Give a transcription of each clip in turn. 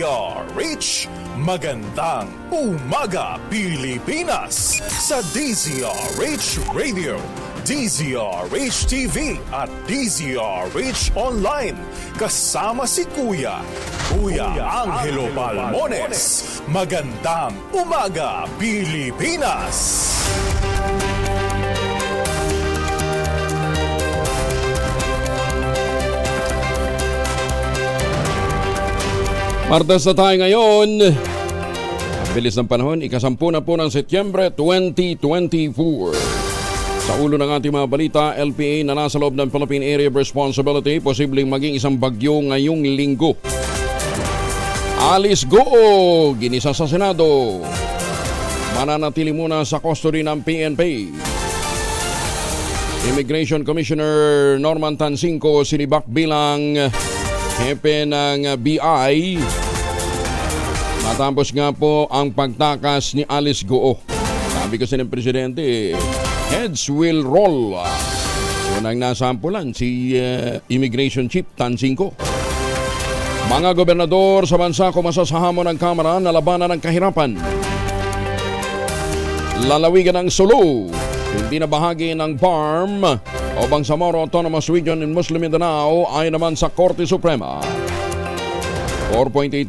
DZRH. Magandang umaga, Pilipinas! Sa DZRH Radio, DZRH TV at DZRH Online. Kasama si Kuya Angelo Palmones. Magandang umaga, Pilipinas! Martes na tayo ngayon. Ang bilis ng panahon, ika-10 na po ng Setyembre 2024. Sa ulo ng ating mga balita, LPA na nasa loob ng Philippine Area of Responsibility, posibleng maging isang bagyo ngayong linggo. Alice Goo, ginisa sa Senado. Mananatili muna sa custody ng PNP. Immigration Commissioner Norman Tansinco sinibak bilang hepe ng BI matapos nga po ang pagtakas ni Alice Goo. Sabi kasi ng Presidente, heads will roll. Unang nasampulan si Immigration Chief Tansinco. Mga gobernador sa bansa kumasa sa hamon ng Kamara na labanan ng kahirapan. Lalawigan ng Sulu, hindi na bahagi ng BARM o Bangsamoro Autonomous Region in Muslim Mindanao ay naman sa Korte Suprema. 4.8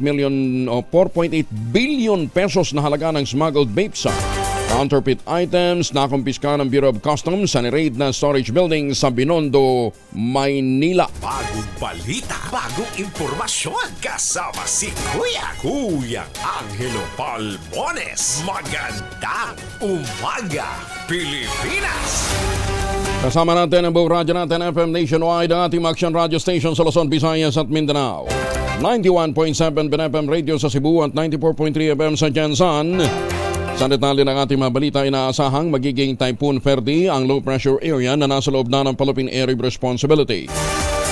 billion pesos na halaga ng smuggled vapes, counterfeit items na kumpiska ng Bureau of Customs sa ni-raid na storage building sa Binondo, Maynila. Bagong balita, bagong impormasyon, kasama si Kuya Angelo Palmones. Magandang umaga, Pilipinas! Kasama natin ang buong radyo natin, FM Nationwide, ang ating action radio station sa Luzon, Visayas at Mindanao. 91.7 BNFM Radio sa Cebu at 94.3 FM sa Jansan. Sa detalye ng ating mga balita, inaasahang magiging Typhoon Ferdy ang low pressure area na nasa loob na ng Philippine Area of Responsibility.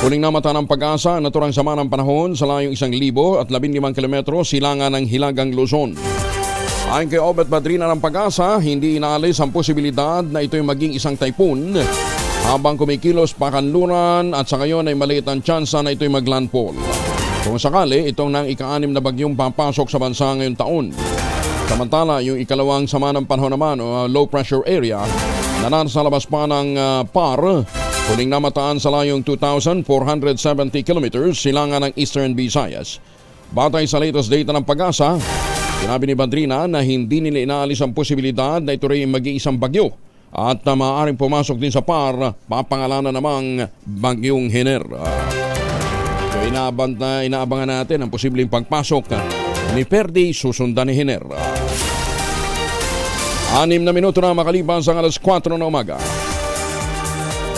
Huling namata ng pag-asa, naturang sama ng panahon sa layong 1,015 kilometro silangan ng Hilagang Luzon. Ayon kay Obet Badrina ng pag-asa, hindi inaalis ang posibilidad na ito'y maging isang typhoon habang kumikilos pakanluran at sa ngayon ay maliit ang tsansa na ito'y maglandfall. Kung sakali, itong nang ika-6 na bagyong papasok sa bansa ngayong taon. Samantala, yung ikalawang sama ng panahon naman o low pressure area na nasa labas pa ng PAR, huling namataan sa layong 2,470 kilometers silangan ng Eastern Visayas. Batay sa latest data ng pag-asa, sinabi ni Badrina na hindi nila inaalis ang posibilidad na ito rin mag-iisang bagyo at maaaring pumasok din sa PAR, papangalanan namang bagyong Hiner. So inaabangan natin ang posibleng pagpasok ni Ferdy susundan ni Hiner. 6 na minuto na makalipas ang alas 4 na umaga.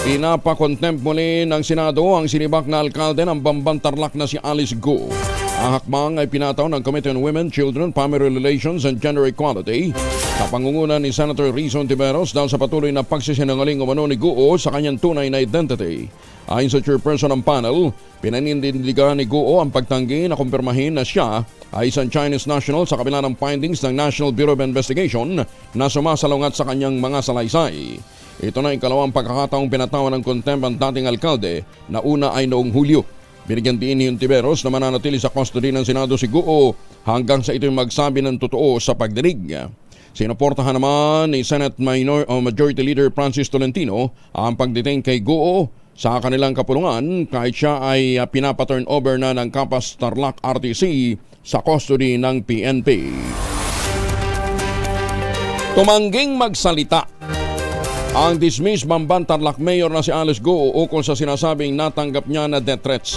Pinapakontempt muli ng Senado ang sinibak na alkalde ng Bamban Tarlac na si Alice Goo. Ang hakbang ay pinataw ng Committee on Women, Children, Family Relations and Gender Equality sa pangunguna ni Senator Rizon Tiveros dahil sa patuloy na pagsisinungaling umano ni Goo sa kanyang tunay na identity. Ayon sa chairperson ng panel, pinanindigan ni Goo ang pagtanggi na kumpirmahin na siya ay isang Chinese national sa kabila ng findings ng National Bureau of Investigation na sumasalungat sa kanyang mga salaysay. Ito na ikalawang pagkakataong pinatawan ng contempt ang dating alkalde na una ay noong Hulyo. Binigyan din ni Tiveros na mananatili sa custody ng Senado si Goo hanggang sa ito'y magsabi ng totoo sa pagdinig. Sinuportahan naman ni Senate Majority Leader Francis Tolentino ang pagdetain kay Goo sa kanilang kapulungan kahit siya ay pinapaturn over na ng Kapas Tarlac RTC sa custody ng PNP. Tumangging magsalita ang dismissed Bamban Tarlac Mayor na si Alice Goo ukol sa sinasabing natanggap niya na death threats.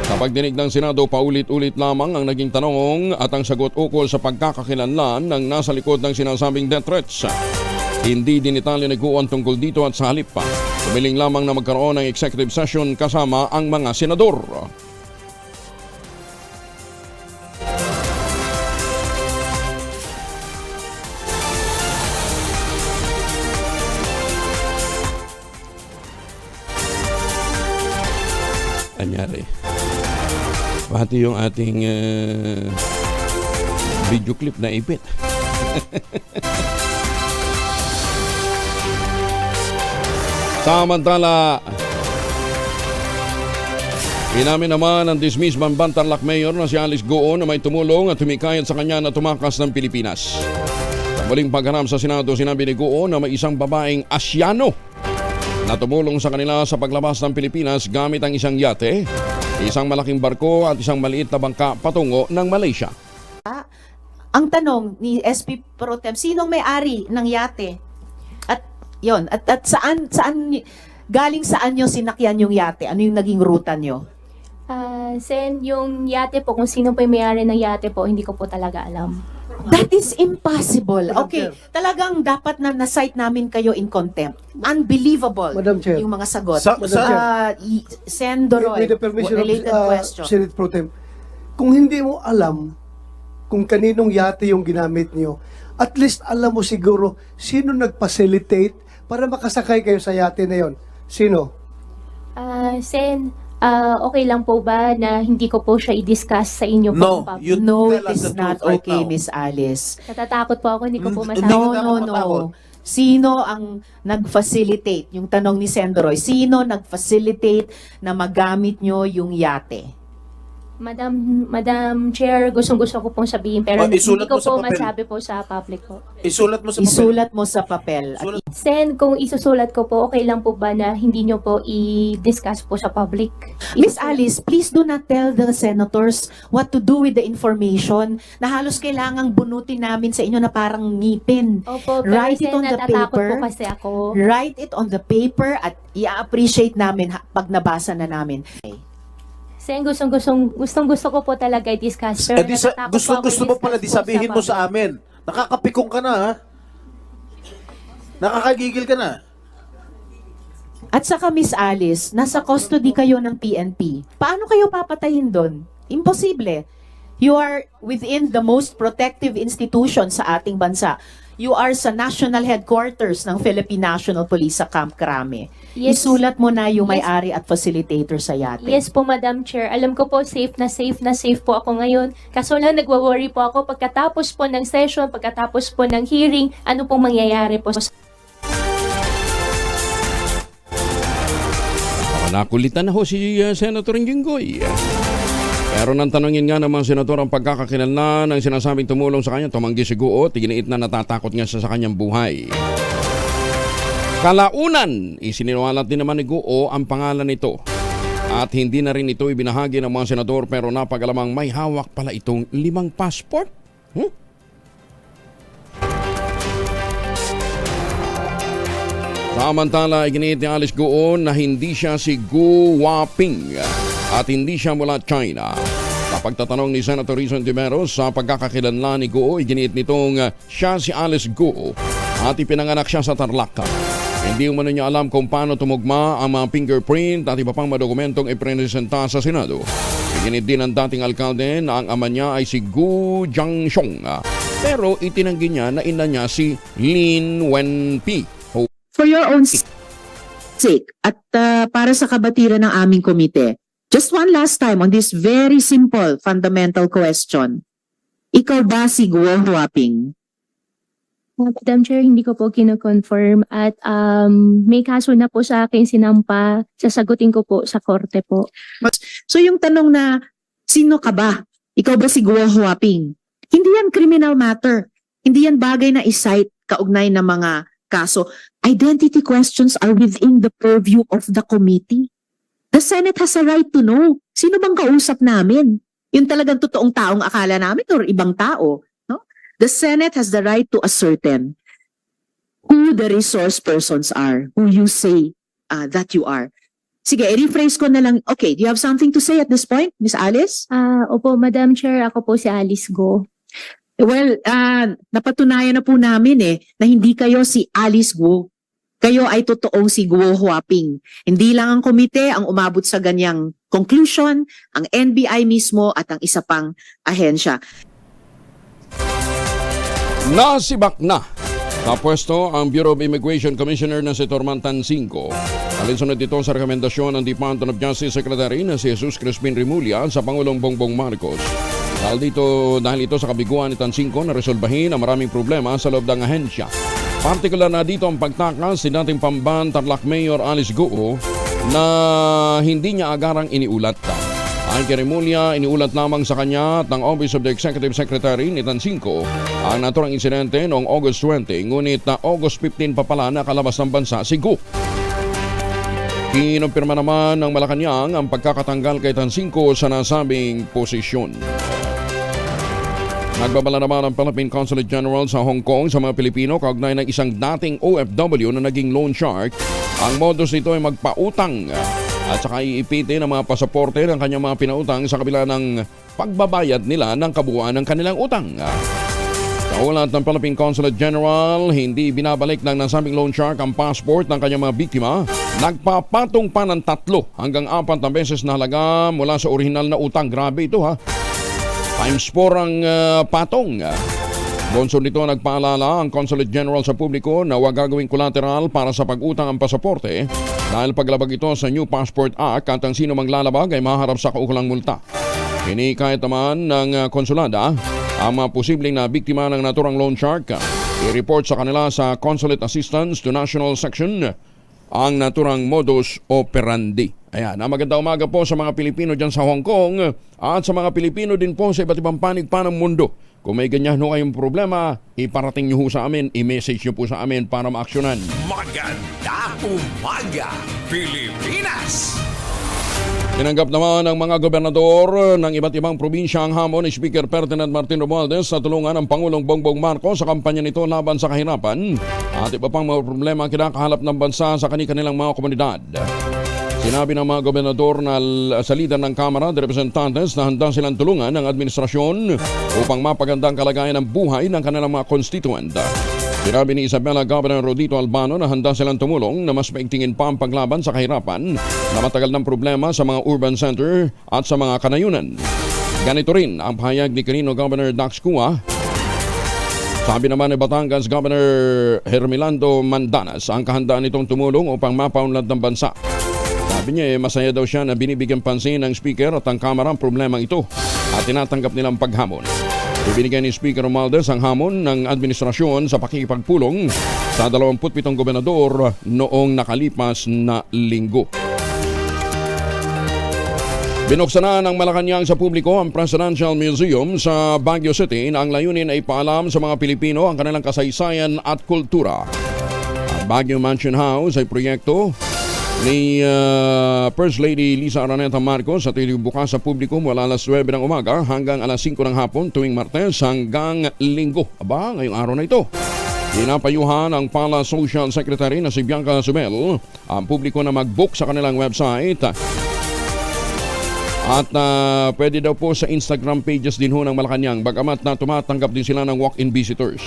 Sa pagdinig ng Senado, paulit-ulit lamang ang naging tanong at ang sagot ukol sa pagkakakilanlan ng nasa likod ng sinasabing death threats. Hindi dinitalya ni Goo ang tungkol dito at sa halip pa, humiling lamang na magkaroon ng executive session kasama ang mga senador. Anyari. Pati yung ating video clip na ipit. Samantala, Inamin naman ang dismiss Bamban Tarlac Mayor na si Alice Goo na may tumulong at humikayat sa kanya na tumakas ng Pilipinas. Sa muling pagharap sa Senado, sinabi ni Goo na may isang babaeng Asyano na tumulong sa kanila sa paglabas ng Pilipinas gamit ang isang yate, isang malaking barko at isang maliit na bangka patungo ng Malaysia. Ang tanong ni SP Pro Tem, sinong may-ari ng yate? At yon, at saan galing saan nyo sinakyan yung yate? Ano yung naging ruta nyo? Sen, yung yate po, kung sino po yung may-ari ng yate po, hindi ko po talaga alam. That is impossible. Okay, talagang dapat na na-cite namin kayo in contempt. Unbelievable. Madam Chair. Yung mga sagot. Madam Sen Doroy, with the permission related of question. Senate Pro Tem, kung hindi mo alam kung kaninong yate yung ginamit niyo, at least alam mo siguro sino nag-facilitate para makasakay kayo sa yate na yon. Sino? Sen, okay lang po ba na hindi ko po siya i-discuss sa inyo po? No, you No, tell it us is the not truth right okay, now. Miss Alice. Natatakot po ako, hindi ko po masabi. No, Hindi no, ka matakot. no. Sino ang nag-facilitate? Yung tanong ni Sendoroy, sino nag-facilitate na magamit nyo yung yate? Madam Chair, gustong-gusto ko pong sabihin, pero hindi isulat ko mo sa po papel. masabi po sa public po. Isulat mo sa papel. Isulat mo sa papel. At Sen, kung isusulat ko po, okay lang po ba na hindi nyo po i-discuss po sa public? Miss Alice, please do not tell the senators what to do with the information na halos kailangang bunutin namin sa inyo na parang ngipin. Opo, pero Write it Sen, on the natatakot paper. po kasi ako. Write it on the paper at i-appreciate namin pag nabasa na namin. Sen, gustong-gusto ko po talaga i-discuss. Pero natatakot Gusto po ako mo pala, di i-discuss po sabihin mo public. sa amin. Nakakapikong ka na, ha? Nakakagigil ka na. At saka Miss Alice, nasa custody kayo ng PNP. Paano kayo papatayin doon? Imposible. You are within the most protective institution sa ating bansa. You are sa national headquarters ng Philippine National Police sa Camp Crame. Yes. Isulat mo na yung Yes. may-ari at facilitator sa yate. Yes po, Madam Chair. Alam ko po, safe na safe po ako ngayon. Kaso lang, nagwa-worry po ako pagkatapos po ng session, pagkatapos po ng hearing, ano pong mangyayari po. Nakulitan na ho si Senator Jinggoy. Pero nang tanongin nga naman senador ang pagkakakilanlan ng sinasabing tumulong sa kanya, tumanggi si Goo, tiginiit na natatakot nga siya sa kanyang buhay. Kalaunan, isiniwalat din naman ni Goo ang pangalan nito. At hindi na rin ito ibinahagi ng mga senador pero napagalamang may hawak pala itong 5 passport. Samantala, iginiit ni Alice Goo na hindi siya si Gu Waping at hindi siya mula China. Sa pagtatanong ni Senator Rizon Tiveros sa pagkakakilanlan ni Goo, iginiit nitong siya si Alice Goo at ipinanganak siya sa Tarlac. Hindi umano niya alam kung paano tumugma ang mga fingerprint at iba pang mga dokumentong ipresenta sa Senado. Iginit din ng dating alkalde na ang ama niya ay si Gu Jiangxiong. Pero itinanggi niya na ina niya si Lin Wenpi. For your own sake at para sa kabatiran ng aming komite, just one last time on this very simple fundamental question. Ikaw ba si Guo Huaping? Madam Chair, hindi ko po kino-confirm at may kaso na po sa akin sinampa. Sasagutin ko po sa korte po. So yung tanong na, sino ka ba? Ikaw ba si Guo Huaping? Hindi yan criminal matter. Hindi yan bagay na isite kaugnay ng mga kaso. Identity questions are within the purview of the committee. The Senate has a right to know. Sino bang kausap namin? Yung talagang totoong taong akala namin or ibang tao? No? The Senate has the right to ascertain who the resource persons are, who you say that you are. Sige, i-rephrase ko na lang. Okay, do you have something to say at this point, Miss Alice? Opo, Madam Chair, ako po si Alice Go. Well, napatunayan na po namin na hindi kayo si Alice Guo. Kayo ay totoong si Guo Huaping. Hindi lang ang komite ang umabot sa ganyang conclusion, ang NBI mismo at ang isa pang ahensya. Nasibak na kapwesto ang Bureau of Immigration Commissioner na si Tormantan 5. Alinsunod ito sa rekomendasyon ng Department of Justice Secretary na si Jesus Crispin Rimulya sa Pangulong Bongbong Marcos. Dahil ito sa kabiguan ni Tansinko na resolbahin ang maraming problema sa loob ng ahensya. Partikular na dito ang pagtakas si dating Pamban Tarlac Mayor Alice Goo na hindi niya agarang iniulat. Ang Quirimolia, iniulat lamang sa kanya at ng Office of the Executive Secretary ni Tansinko ang naturang insidente noong August 20, ngunit na August 15 pa pala nakalabas ng bansa si Gu. Kinumpirma naman ng Malacanang ang pagkakatanggal kay Tansinko sa nasabing posisyon. Nagbabala naman ang Philippine Consulate General sa Hong Kong sa mga Pilipino kaugnay ng isang dating OFW na naging loan shark. Ang modus nito ay magpautang at saka iipitin ang mga pasaporte ng kanyang mga pinautang sa kabila ng pagbabayad nila ng kabuuan ng kanilang utang. Sa ulat ng Philippine Consulate General, hindi binabalik ng nasabing loan shark ang passport ng kanyang mga biktima. Nagpapatong pa ng 3 hanggang 4 na beses na halaga mula sa orihinal na utang. Grabe ito ha. Times 4 ang patong. Bonsod nito nagpaalala ang Consulate General sa publiko na huwag gagawing collateral para sa pag-utang ang pasaporte dahil paglabag ito sa New Passport Act at ang sino mang lalabag ay maharap sa kaukulang multa. Hinikayat naman ng konsulada ang mga posibleng na biktima ng naturang loan shark i-report sa kanila sa Consulate Assistance to National Section ang naturang modus operandi. Ayan, magandang umaga po sa mga Pilipino dyan sa Hong Kong at sa mga Pilipino din po sa iba't ibang panig pa ng mundo. Kung may ganyan ho kayong problema, iparating nyo ho sa amin, i-message nyo po sa amin para maaksyonan. Magandang umaga, Pilipinas! Tinanggap naman ng mga gobernador ng iba't ibang probinsya ang hamon ni Speaker Ferdinand Martin Romualdez sa tulungan ng Pangulong Bongbong Marcos sa kampanya nito laban sa kahirapan at iba pang mga problema ang kinakaharap ng bansa sa kanilang mga komunidad. Sinabi ng mga gobernador na sa lider ng Kamara de Representantes na handa silang tulungan ng administrasyon upang mapagandang kalagayan ng buhay ng kanilang mga constituent. Sinabi ni Isabela Governor Rodito Albano na handa silang tumulong na mas maigtingin pa ang paglaban sa kahirapan na matagal ng problema sa mga urban center at sa mga kanayunan. Ganito rin ang pahayag ni Quirino Governor Dax Cua. Sabi naman ni Batangas Governor Hermelando Mandanas ang kahandaan nitong tumulong upang mapaunlad ng bansa. Sabi niya masaya daw siya na binibigyan pansin ng Speaker at ang Kamara ang problemang ito at tinatanggap nilang paghamon. Ibinigay ni Speaker Romualdez ang hamon ng administrasyon sa pakikipagpulong sa 27 gobernador noong nakalipas na linggo. Binuksan na ng Malacanang sa publiko ang Presidential Museum sa Baguio City na ang layunin ay paalam sa mga Pilipino ang kanilang kasaysayan at kultura. Ang Baguio Mansion House ay proyekto ni First Lady Lisa Araneta Marcos at bukas sa publiko mula alas 9 ng umaga hanggang alas 5 ng hapon tuwing Martes hanggang Linggo. Aba, ngayong araw na ito. Pinapayuhan ang Pala Social Secretary na si Bianca Subel ang publiko na mag-book sa kanilang website. At pwede daw po sa Instagram pages din ho ng Malacanang bagamat na tumatanggap din sila ng walk-in visitors.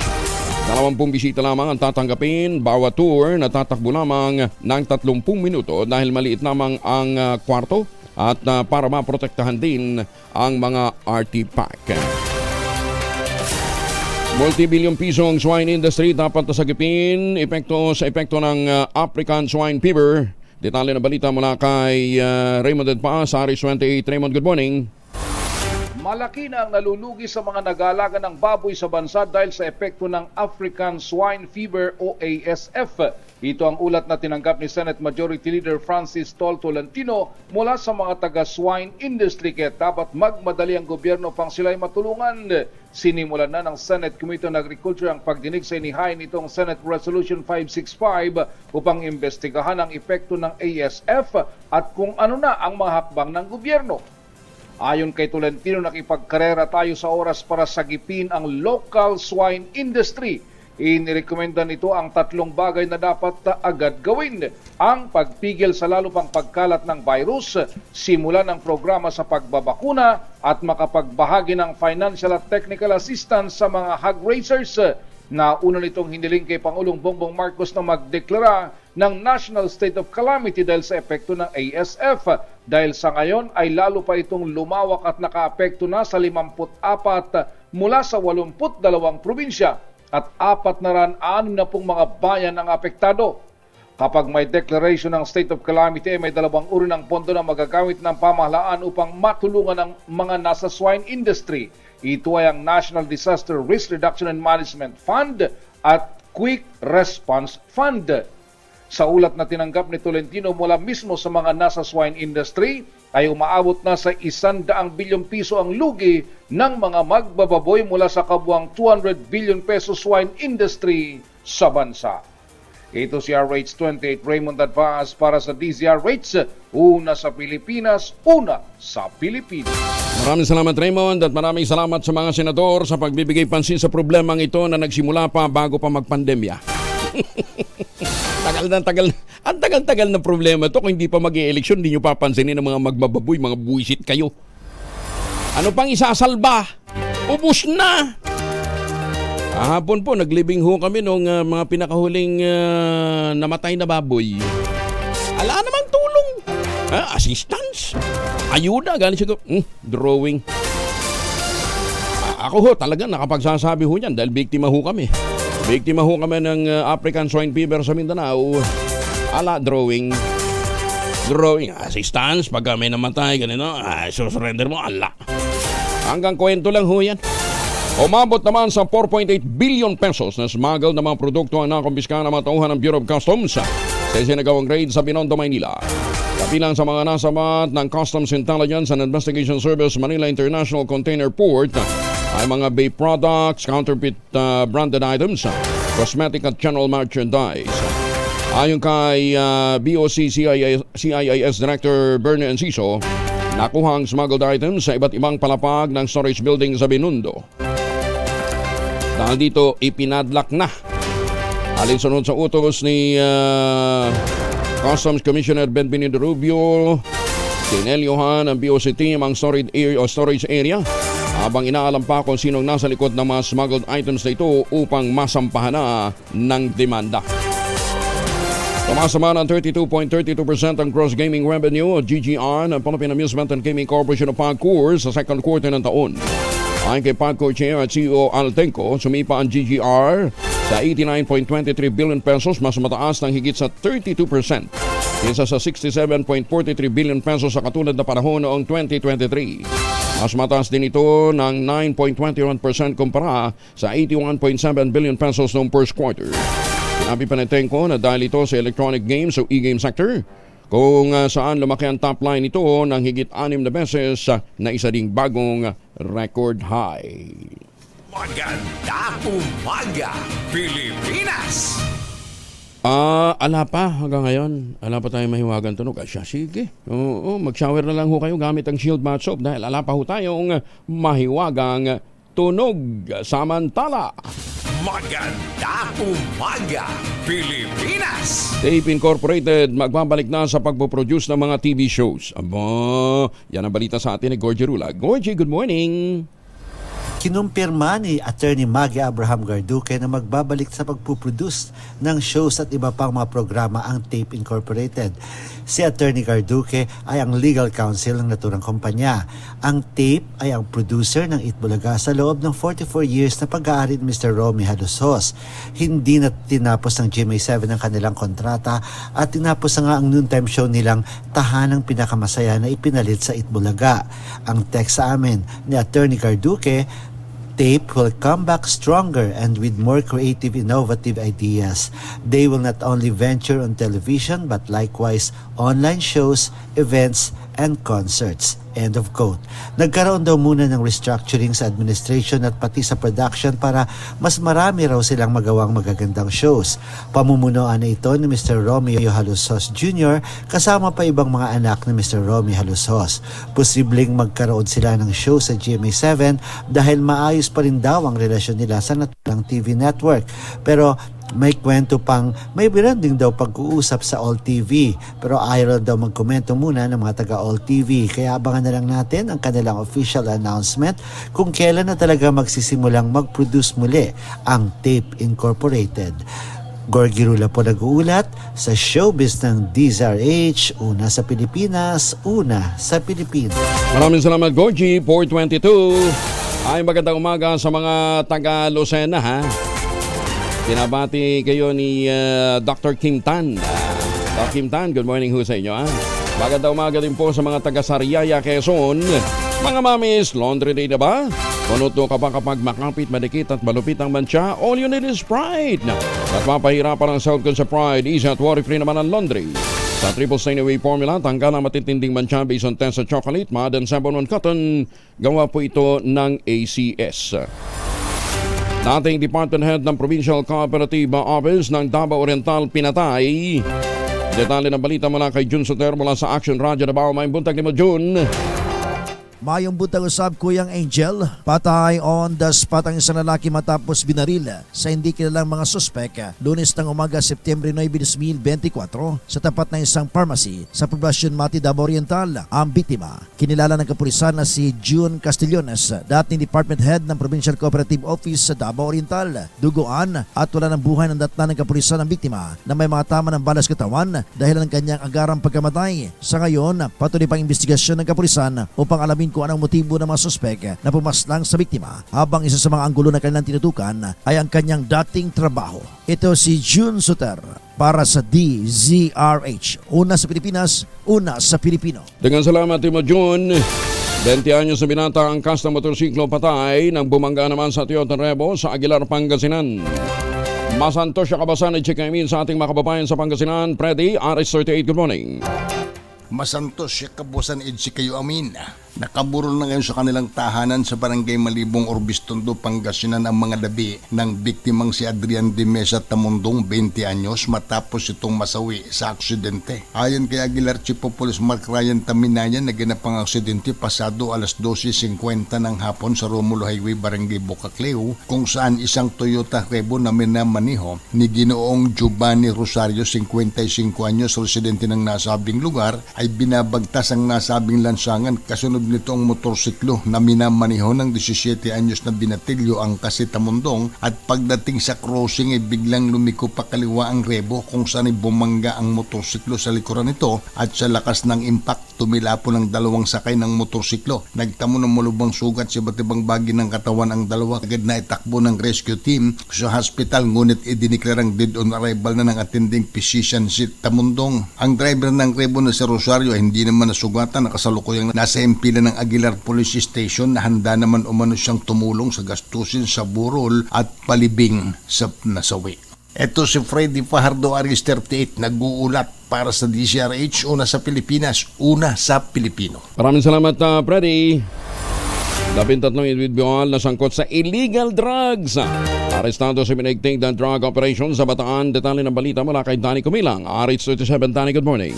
20 bisita lamang ang tatanggapin, bawat tour na tatakbo lamang ng 30 minuto dahil maliit lamang ang kwarto at para maprotektahan din ang mga artifact. Multi-billion pisong swine industry dapat nasagipin sa epekto ng African swine fever. Detalye na balita mula kay Raymond Edpa sa Aris 28. Raymond, good morning. Malaki na ang nalulugi sa mga nag-aalaga ng baboy sa bansa dahil sa epekto ng African Swine Fever o ASF. Ito ang ulat na tinanggap ni Senate Majority Leader Francis Tol Tolentino mula sa mga taga-swine industry kaya dapat magmadali ang gobyerno pang sila'y matulungan. Sinimulan na ng Senate Committee on Agriculture ang pagdinig sa inihain nitong Senate Resolution 565 upang imbestigahan ang epekto ng ASF at kung ano na ang mga hakbang ng gobyerno. Ayon kay Tolentino, nakipagkarera tayo sa oras para sagipin ang local swine industry. Inirekomenda nito ang 3 bagay na dapat agad gawin. Ang pagpigil sa lalo pang pagkalat ng virus, simulan ng programa sa pagbabakuna at makapagbahagi ng financial at technical assistance sa mga hog raisers. Nauna nitong hiniling kay Pangulong Bongbong Marcos na magdeklara ng National State of Calamity dahil sa epekto ng ASF. Dahil sa ngayon ay lalo pa itong lumawak at nakaapekto na sa 54 mula sa 82 probinsya at 460 mga bayan ang apektado. Kapag may declaration ng state of calamity, may 2 uri ng pondo na magagamit ng pamahalaan upang matulungan ang mga nasa swine industry. Ito ay ang National Disaster Risk Reduction and Management Fund at Quick Response Fund. Sa ulat na tinanggap ni Tolentino mula mismo sa mga nasa swine industry, ay umaabot na sa 100 bilyong piso ang lugi ng mga magbababoy mula sa kabuang 200 billion pesos swine industry sa bansa. Ito si RH28 Raymond Advaz para sa DZRH, una sa Pilipinas, una sa Pilipinas. Maraming salamat Raymond at maraming salamat sa mga senador sa pagbibigay pansin sa problemang ito na nagsimula pa bago pa magpandemya. Ang tagal na problema to. Kung hindi pa mag-i-eleksyon, hindi nyo papansinin ng mga magbababoy, mga buwisit kayo. Ano pang isasalba? Ubus na! Kahapon po, naglibing ho kami nung mga pinakahuling namatay na baboy. Ala namang tulong. Assistance. Ayuda. Galing siya drawing. Ako ho, talaga nakapagsasabi ho niyan dahil biktima ho kami. Biktima ho kami ng African swine fever sa Mindanao. Ala, drawing. Assistance. Pagka may namatay, ganito, surrender mo, ala. Hanggang kwento lang ho yan. Umabot naman sa 4.8 billion pesos na smuggled na mga produkto ang nakumpiska ng mga tauhan ng Bureau of Customs sa isinagawang raid sa Binondo, Maynila. Kapilang sa mga nasabat ng Customs Intelligence and Investigation Service Manila International Container Port ay mga vape products, counterfeit branded items, cosmetic at general merchandise. Ayon kay BOC CIIS Director Bernie Enciso, nakuha ang smuggled items sa iba't ibang palapag ng storage building sa Binondo. Dahil dito, ipinadlock na. Alinsunod sa utos ni Customs Commissioner Benvenido Rubio, tinelyohan ang BOC team ang storage area habang inaalam pa kung sinong nasa likod ng mga smuggled items na ito upang masampahan na ng demanda. Tumasama ng 32.32% ang gross gaming revenue o GGR ng Philippine Amusement and Gaming Corporation of PAGCOR sa second quarter ng taon. Ayon kay PAGCOR Chair at CEO Altenco, sumipa ang GGR sa 89.23 billion pesos, mas mataas ng higit sa 32% kaysa sa 67.43 billion pesos sa katulad na panahon noong 2023. Mas mataas din ito ng 9.21% kumpara sa 81.7 billion pesos noong first quarter. Sinabi pa ni Tenco na dahil ito sa electronic games o e-game sector, kung saan lumaki ang top line nito ng higit 6 na beses na isa ding bagong record high. Magandang umaga, Pilipinas! Ala pa hanggang ngayon. Ala pa tayo mahiwagan tunog. Sige. Oo, mag-shower na lang ho kayo gamit ang Shield Bath Soap dahil ala pa ho tayong mahiwagang tunog. Samantala, Magandang umaga, Pilipinas! Tape Incorporated magbabalik na sa pagpoproduce ng mga TV shows. Aba, yan ang balita sa atin ni Gorgie Rula. Gorgie, good morning! Kinumpirma ni Attorney Maggie Abraham Garduque na magbabalik sa pagpuproduce ng shows at iba pang mga programa ang Tape Incorporated. Si Attorney Garduque ay ang legal counsel ng naturang kumpanya. Ang Tape ay ang producer ng Itbulaga sa loob ng 44 years na pag-aari ni Mr. Romy Halusos. Hindi na tinapos ng GMA7 ang kanilang kontrata at tinapos na nga ang noontime show nilang Tahanang Pinakamasaya na ipinalit sa Itbulaga. Ang text sa amin ni Attorney Garduque, Tape will come back stronger and with more creative, innovative ideas. They will not only venture on television but likewise online shows, events, and concerts. End of quote. Nagkaroon daw muna ng restructuring sa administration at pati sa production para mas marami raw silang magawang magagandang shows. Pamumunuan na ito ni Mr. Romy Halusos Jr. kasama pa ibang mga anak ni Mr. Romy Halusos. Posibleng magkaroon sila ng show sa GMA7 dahil maayos pa rin daw ang relasyon nila sa naturang TV network. Pero may kwento pang may branding daw pag-uusap sa All TV pero ayaw daw magkomento muna ng mga taga All TV, kaya abangan na lang natin ang kanilang official announcement kung kailan na talaga magsisimulang mag-produce muli ang Tape Incorporated. Gorgie Rula po nag-uulat sa showbiz ng DZRH, una sa Pilipinas, una sa Pilipinas. Maraming salamat Gorgie, 422. Ay magandang umaga sa mga taga Lucena ha. Binabati kayo ni Dr. Kim Tan. Dr. Kim Tan, good morning ho sa inyo. Magandang umaga din po sa mga taga Sariaya, Quezon. Mga mamis, laundry day na ba? Punuto ka pa kapag makapit, madikit at malupit ang mancha? All you need is Pride. At mapahirapan ang sound ko sa Pride. Easy at worry-free naman ang laundry. Sa triple stain away formula, tanggal ang matitinding mancha based on test sa chocolate, Mahadhan Sabon on Cotton. Gawa po ito ng ACS. Dating Department Head ng Provincial Cooperative Office ng Davao Oriental pinatay. Detalye ng balita mula kay Jun Soter mula sa Action Radio Davao. May buntag ni mo, Jun. Mayong buntag usab Kuyang Angel, patay on the spot ang isang lalaki matapos binaril sa hindi kilalang mga suspek Lunes ng umaga Setyembre 9, 2024 sa tapat ng isang pharmacy sa poblasyon Mati, Davao Oriental. Ang biktima, kinilala ng kapulisan na si June Castillones, dating Department Head ng Provincial Cooperative Office sa Davao Oriental. Duguan at wala ng buhay ng datna ng kapulisan ng biktima na may mga tama ng balas katawan dahil ng kanyang agarang pagkamatay. Sa ngayon, patuloy pang investigasyon ng kapulisan upang alamin kung anong motibo ng mga suspek na pumaslang sa biktima, habang isa sa mga anggulo na kanilang tinutukan ay ang kanyang dating trabaho. Ito si June Soter para sa DZRH. Una sa Pilipinas, una sa Pilipino. Dengan salamat, Timo June. 20 anyos na binata ang kasta motorsiklo patay nang bumangga naman sa Toyota Revo sa Aguilar, Pangasinan. Masantos siya kabasan at chikamin sa ating mga kababayan sa Pangasinan. Freddy, RS38, good morning. Masantos siya kabusan edsi kayo amin. Nakaburol na ngayon sa kanilang tahanan sa Barangay Malibong, Orbistondo, Pangasinan ang mga labi ng biktimang si Adrian de Mesa Tamundong, 20 anyos, matapos itong masawi sa aksidente. Ayon kay Aguilar Chief of Police Mark Ryan Taminayan, naganap ang aksidente pasado alas 12:50 ng hapon sa Romulo Highway, Barangay Bocacleo, kung saan isang Toyota Revo na minamaniho ni Ginoong Giovanni Rosario, 55 anyos, residente ng nasabing lugar, ay binabagtas ang nasabing lansangan. Kasunod nito ang motorsiklo na minamaniho ng 17 anyos na binatilyo ang kasi Tamundong, at pagdating sa crossing ay biglang lumiko pa kaliwa ang Revo kung saan ay bumangga ang motorsiklo sa likuran nito, at sa lakas ng impact tumilapo ng dalawang sakay ng motorsiklo. Nagtamo ng malubang sugat sa iba't ibang bahagi ng katawan ang dalawa. Agad na itakbo ng rescue team sa hospital, ngunit idiniklarang dead on arrival na ng attending physician si Tamundong. Ang driver ng Revo na si Rosario ay hindi naman nasugatan, nakasalukuyang nasa MP ng Aguilar Police Station na handa naman umano siyang tumulong sa gastusin sa burol at palibing sa nasawi. Ito si Freddy Fajardo, RS38, nag-uulat para sa DZRH, una sa Pilipinas, una sa Pilipino. Maraming salamat, Freddy. 13 individual na sangkot sa illegal drugs. Arestado sa binigting ng drug operation sa Bataan. Detalye ng balita mula kay Danny Kumilang. RH37, Danny, good morning.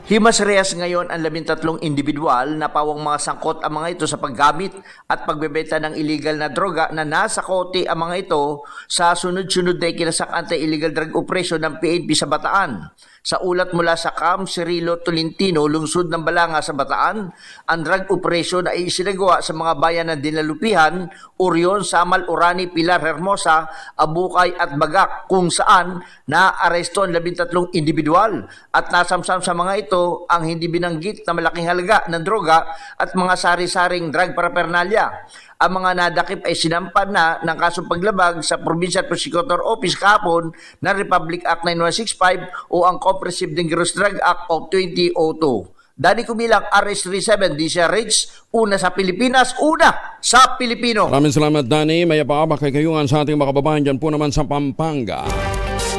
Himasrehas ngayon ang 13 individual na pawang mga sangkot ang mga ito sa paggamit at pagbebenta ng illegal na droga na nasa kote ang mga ito sa sunod-sunod na ikinasak anti-illegal drug operation ng PNP sa Bataan. Sa ulat mula sa Camp Cirilo Tolentino, lungsod ng Balanga sa Bataan, ang drug operation ay isinagawa sa mga bayan ng Dinalupihan, Orion, Samal, Orani, Pilar, Hermosa, Abukay at Bagak, kung saan naaresto ang 13 individual at nasamsam sa mga ito ang hindi binanggit na malaking halaga ng droga at mga sari-saring drug paraphernalia. Ang mga nadakip ay sinampan na ng kasong paglabag sa Provincial Prosecutor Office kahapon ng Republic Act 9165 o ang Comprehensive Dangerous Drug Act of 2002. Danny Kumilang, RS37, DZRH, una sa Pilipinas, una sa Pilipino. Maraming salamat, Danny. May paabak kay kayungan sa ating mga kababayan dyan po naman sa Pampanga.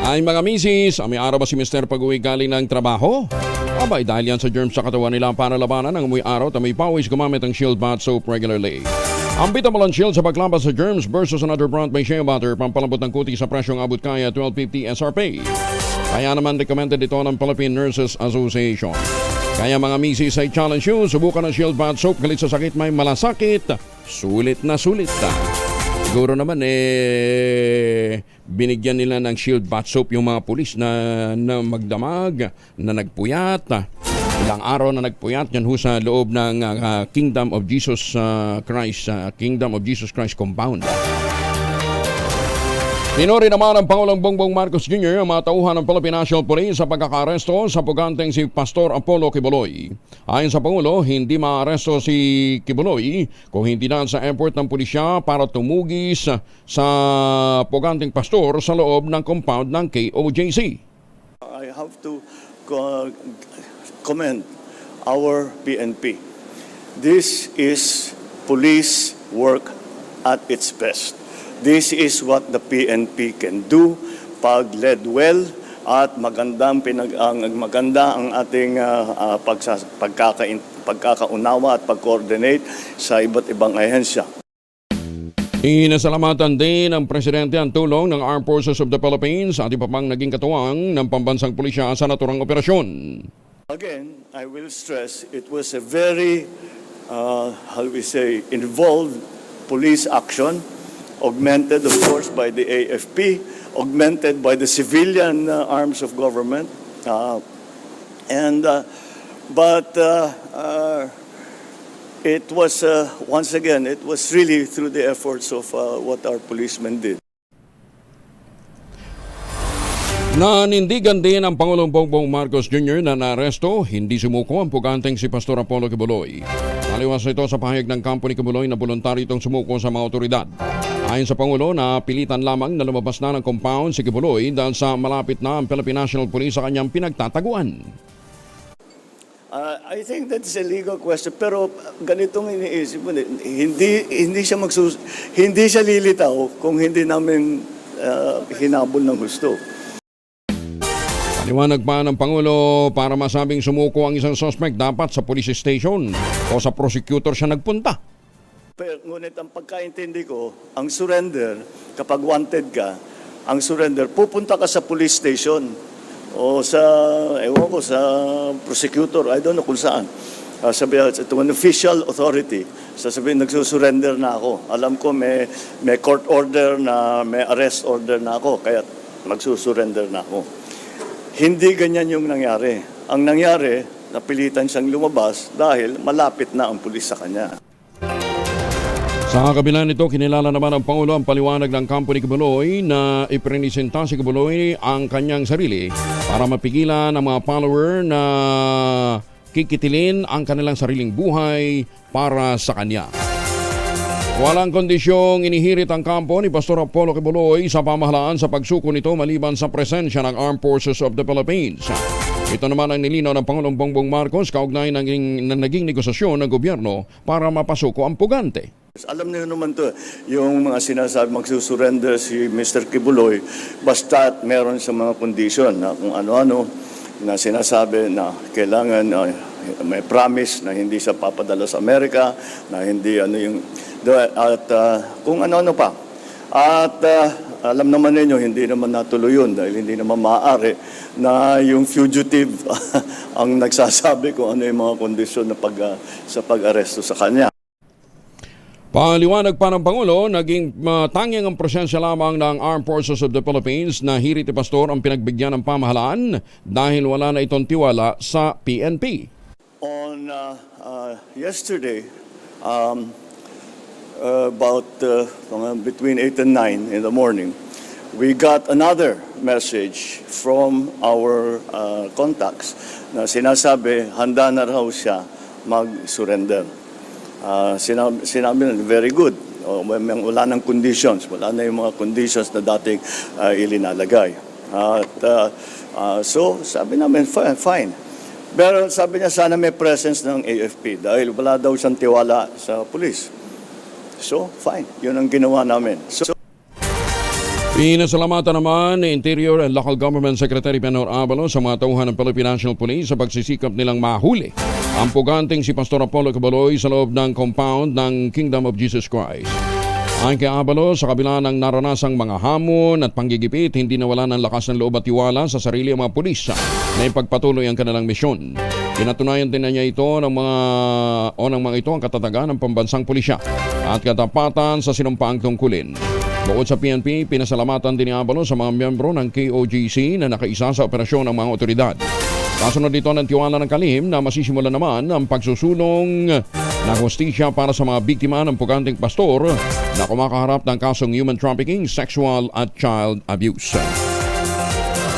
Ay mga misis, may araw ba si Mr. pag-uwi galing ng trabaho? Abay, dahil yan sa germs sa katawan nila para labanan ang umuwi araw at may pawis, gumamit ang Shield Bath Soap regularly. Ang Vitamulan Shield sa paglaban sa germs versus another brand may shea butter, pampalambot ng kuti sa presyong abot kaya $12.50 SRP. Kaya naman recommended ito ng Philippine Nurses Association. Kaya mga misis ay challenge you, subukan ng Shield Bath Soap, galit sa sakit may malasakit, sulit na sulit. Siguro naman binigyan nila ng Shield Bath Soap yung mga pulis na magdamag, na nagpuyat. Ilang araw na nagpuyat yan ho sa loob ng Kingdom of Jesus Christ compound. Pinuri naman ng Pangulong Bongbong Marcos Jr. ang mga tauhan ng Philippine National Police sa pagkakaresto sa puganteng si Pastor Apollo Kibuloy. Ayon sa Pangulo, hindi maaresto si Kibuloy kung hindi na sa effort ng pulisya para tumugis sa puganteng pastor sa loob ng compound ng KOJC. I have to commend our PNP. This is police work at its best. This is what the PNP can do pag led well at maganda ang ating pagkakaunawa at pag-coordinate sa iba't ibang ahensya. Inasalamatan din ng Presidente ang tulong ng Armed Forces of the Philippines at iba pang naging katuwang ng pambansang pulisya sa naturang operasyon. Again, I will stress it was a very, involved police action, augmented of course by the AFP, augmented by the civilian arms of government, it was, once again, it was really through the efforts of what our policemen did. Nanindigan din ang Pangulong Bongbong Marcos Jr. na naaresto, hindi sumuko ang puganteng si Pastor Apollo Quiboloy. Taliwas ito sa pahayag ng kampo ni Quiboloy na voluntaryo itong sumuko sa mga otoridad. Ayon sa Pangulo, napilitan lamang na lumabas na ng compound si Quiboloy dahil sa malapit na ang Philippine National Police sa kanyang pinagtataguan. I think that's a legal question, pero ganitong iniisip mo, hindi siya lilitaw kung hindi namin hinabol ng gusto. Paliwanag pa ng Pangulo, para masabing sumuko ang isang suspect, dapat sa police station o sa prosecutor siya nagpunta. Pero ngunit ang pagkaintindi ko, ang surrender, kapag wanted ka, ang surrender, pupunta ka sa police station o sa, sa prosecutor, I don't know kung saan. Sabihin, ito an official authority, sasabihin, nagsusurrender na ako. Alam ko may court order na, may arrest order na ako, kaya magsusurrender na ako. Hindi ganyan yung nangyari. Ang nangyari, napilitan siyang lumabas dahil malapit na ang pulis sa kanya. Sa kabila nito, kinilala naman ng Pangulo ang paliwanag ng kampo ni Quiboloy na ipresenta si Quiboloy ang kanyang sarili para mapigilan ang mga follower na kikitilin ang kanilang sariling buhay para sa kanya. Walang kondisyong inihirit ang kampo ni Pastor Apollo Quiboloy sa pamahalaan sa pagsuko nito maliban sa presensya ng Armed Forces of the Philippines. Ito naman ang nilinaw ng Pangulong Bongbong Marcos kaugnay ng naging negosasyon ng gobyerno para mapasuko ang pugante. Alam niyo naman to, yung mga sinasabi magsusurrender si Mr. Quiboloy, basta meron sa mga kondisyon na kung ano-ano na sinasabi na kailangan may promise na hindi siya papadala sa Amerika, na hindi at kung ano-ano pa. At alam naman ninyo, hindi naman natuloy yun dahil hindi naman maaari na yung fugitive ang nagsasabi kung ano yung mga kondisyon na sa pag-aresto sa kanya. Paliwanag pa ng Pangulo, naging tanging ang presensya lamang ng Armed Forces of the Philippines na hirit ni Pastor ang pinagbigyan ng pamahalaan dahil wala na itong tiwala sa PNP. On yesterday, about between 8 and 9 in the morning, we got another message from our contacts na sinasabi handa na raw siya mag-surrender. Sinabi na, very good. Wala nang conditions. Wala na yung mga conditions na dating ilinalagay. So, sabi namin, fine. Pero sabi niya, sana may presence ng AFP dahil wala daw siyang tiwala sa pulis. So, fine. Yun ang ginawa namin. Pinasalamatan naman ni Interior and Local Government Secretary Penor Abalos sa mga tauhan ng Philippine National Police sa pagsisikap nilang mahuli ang puganteng si Pastor Apollo Quiboloy sa loob ng compound ng Kingdom of Jesus Christ. Ayon kay Abalos, sa kabila ng naranasang mga hamon at panggigipit, hindi nawala ng lakas ng loob at tiwala sa sarili ang mga pulis na ipagpatuloy ang kanilang misyon. Pinatunayan din niya ito ng mga ito ang katatagan ng pambansang pulisya at katapatan sa sinumpaang tungkulin. Bukod sa PNP, pinasalamatan din ni Abalos sa mga miyembro ng KOJC na nakaisa sa operasyon ng mga otoridad. Kasunod dito ng tiwala ng kalihim na masisimulan naman ang pagsusulong na hustisya para sa mga biktima ng puganteng pastor na kumakaharap ng kasong human trafficking, sexual at child abuse.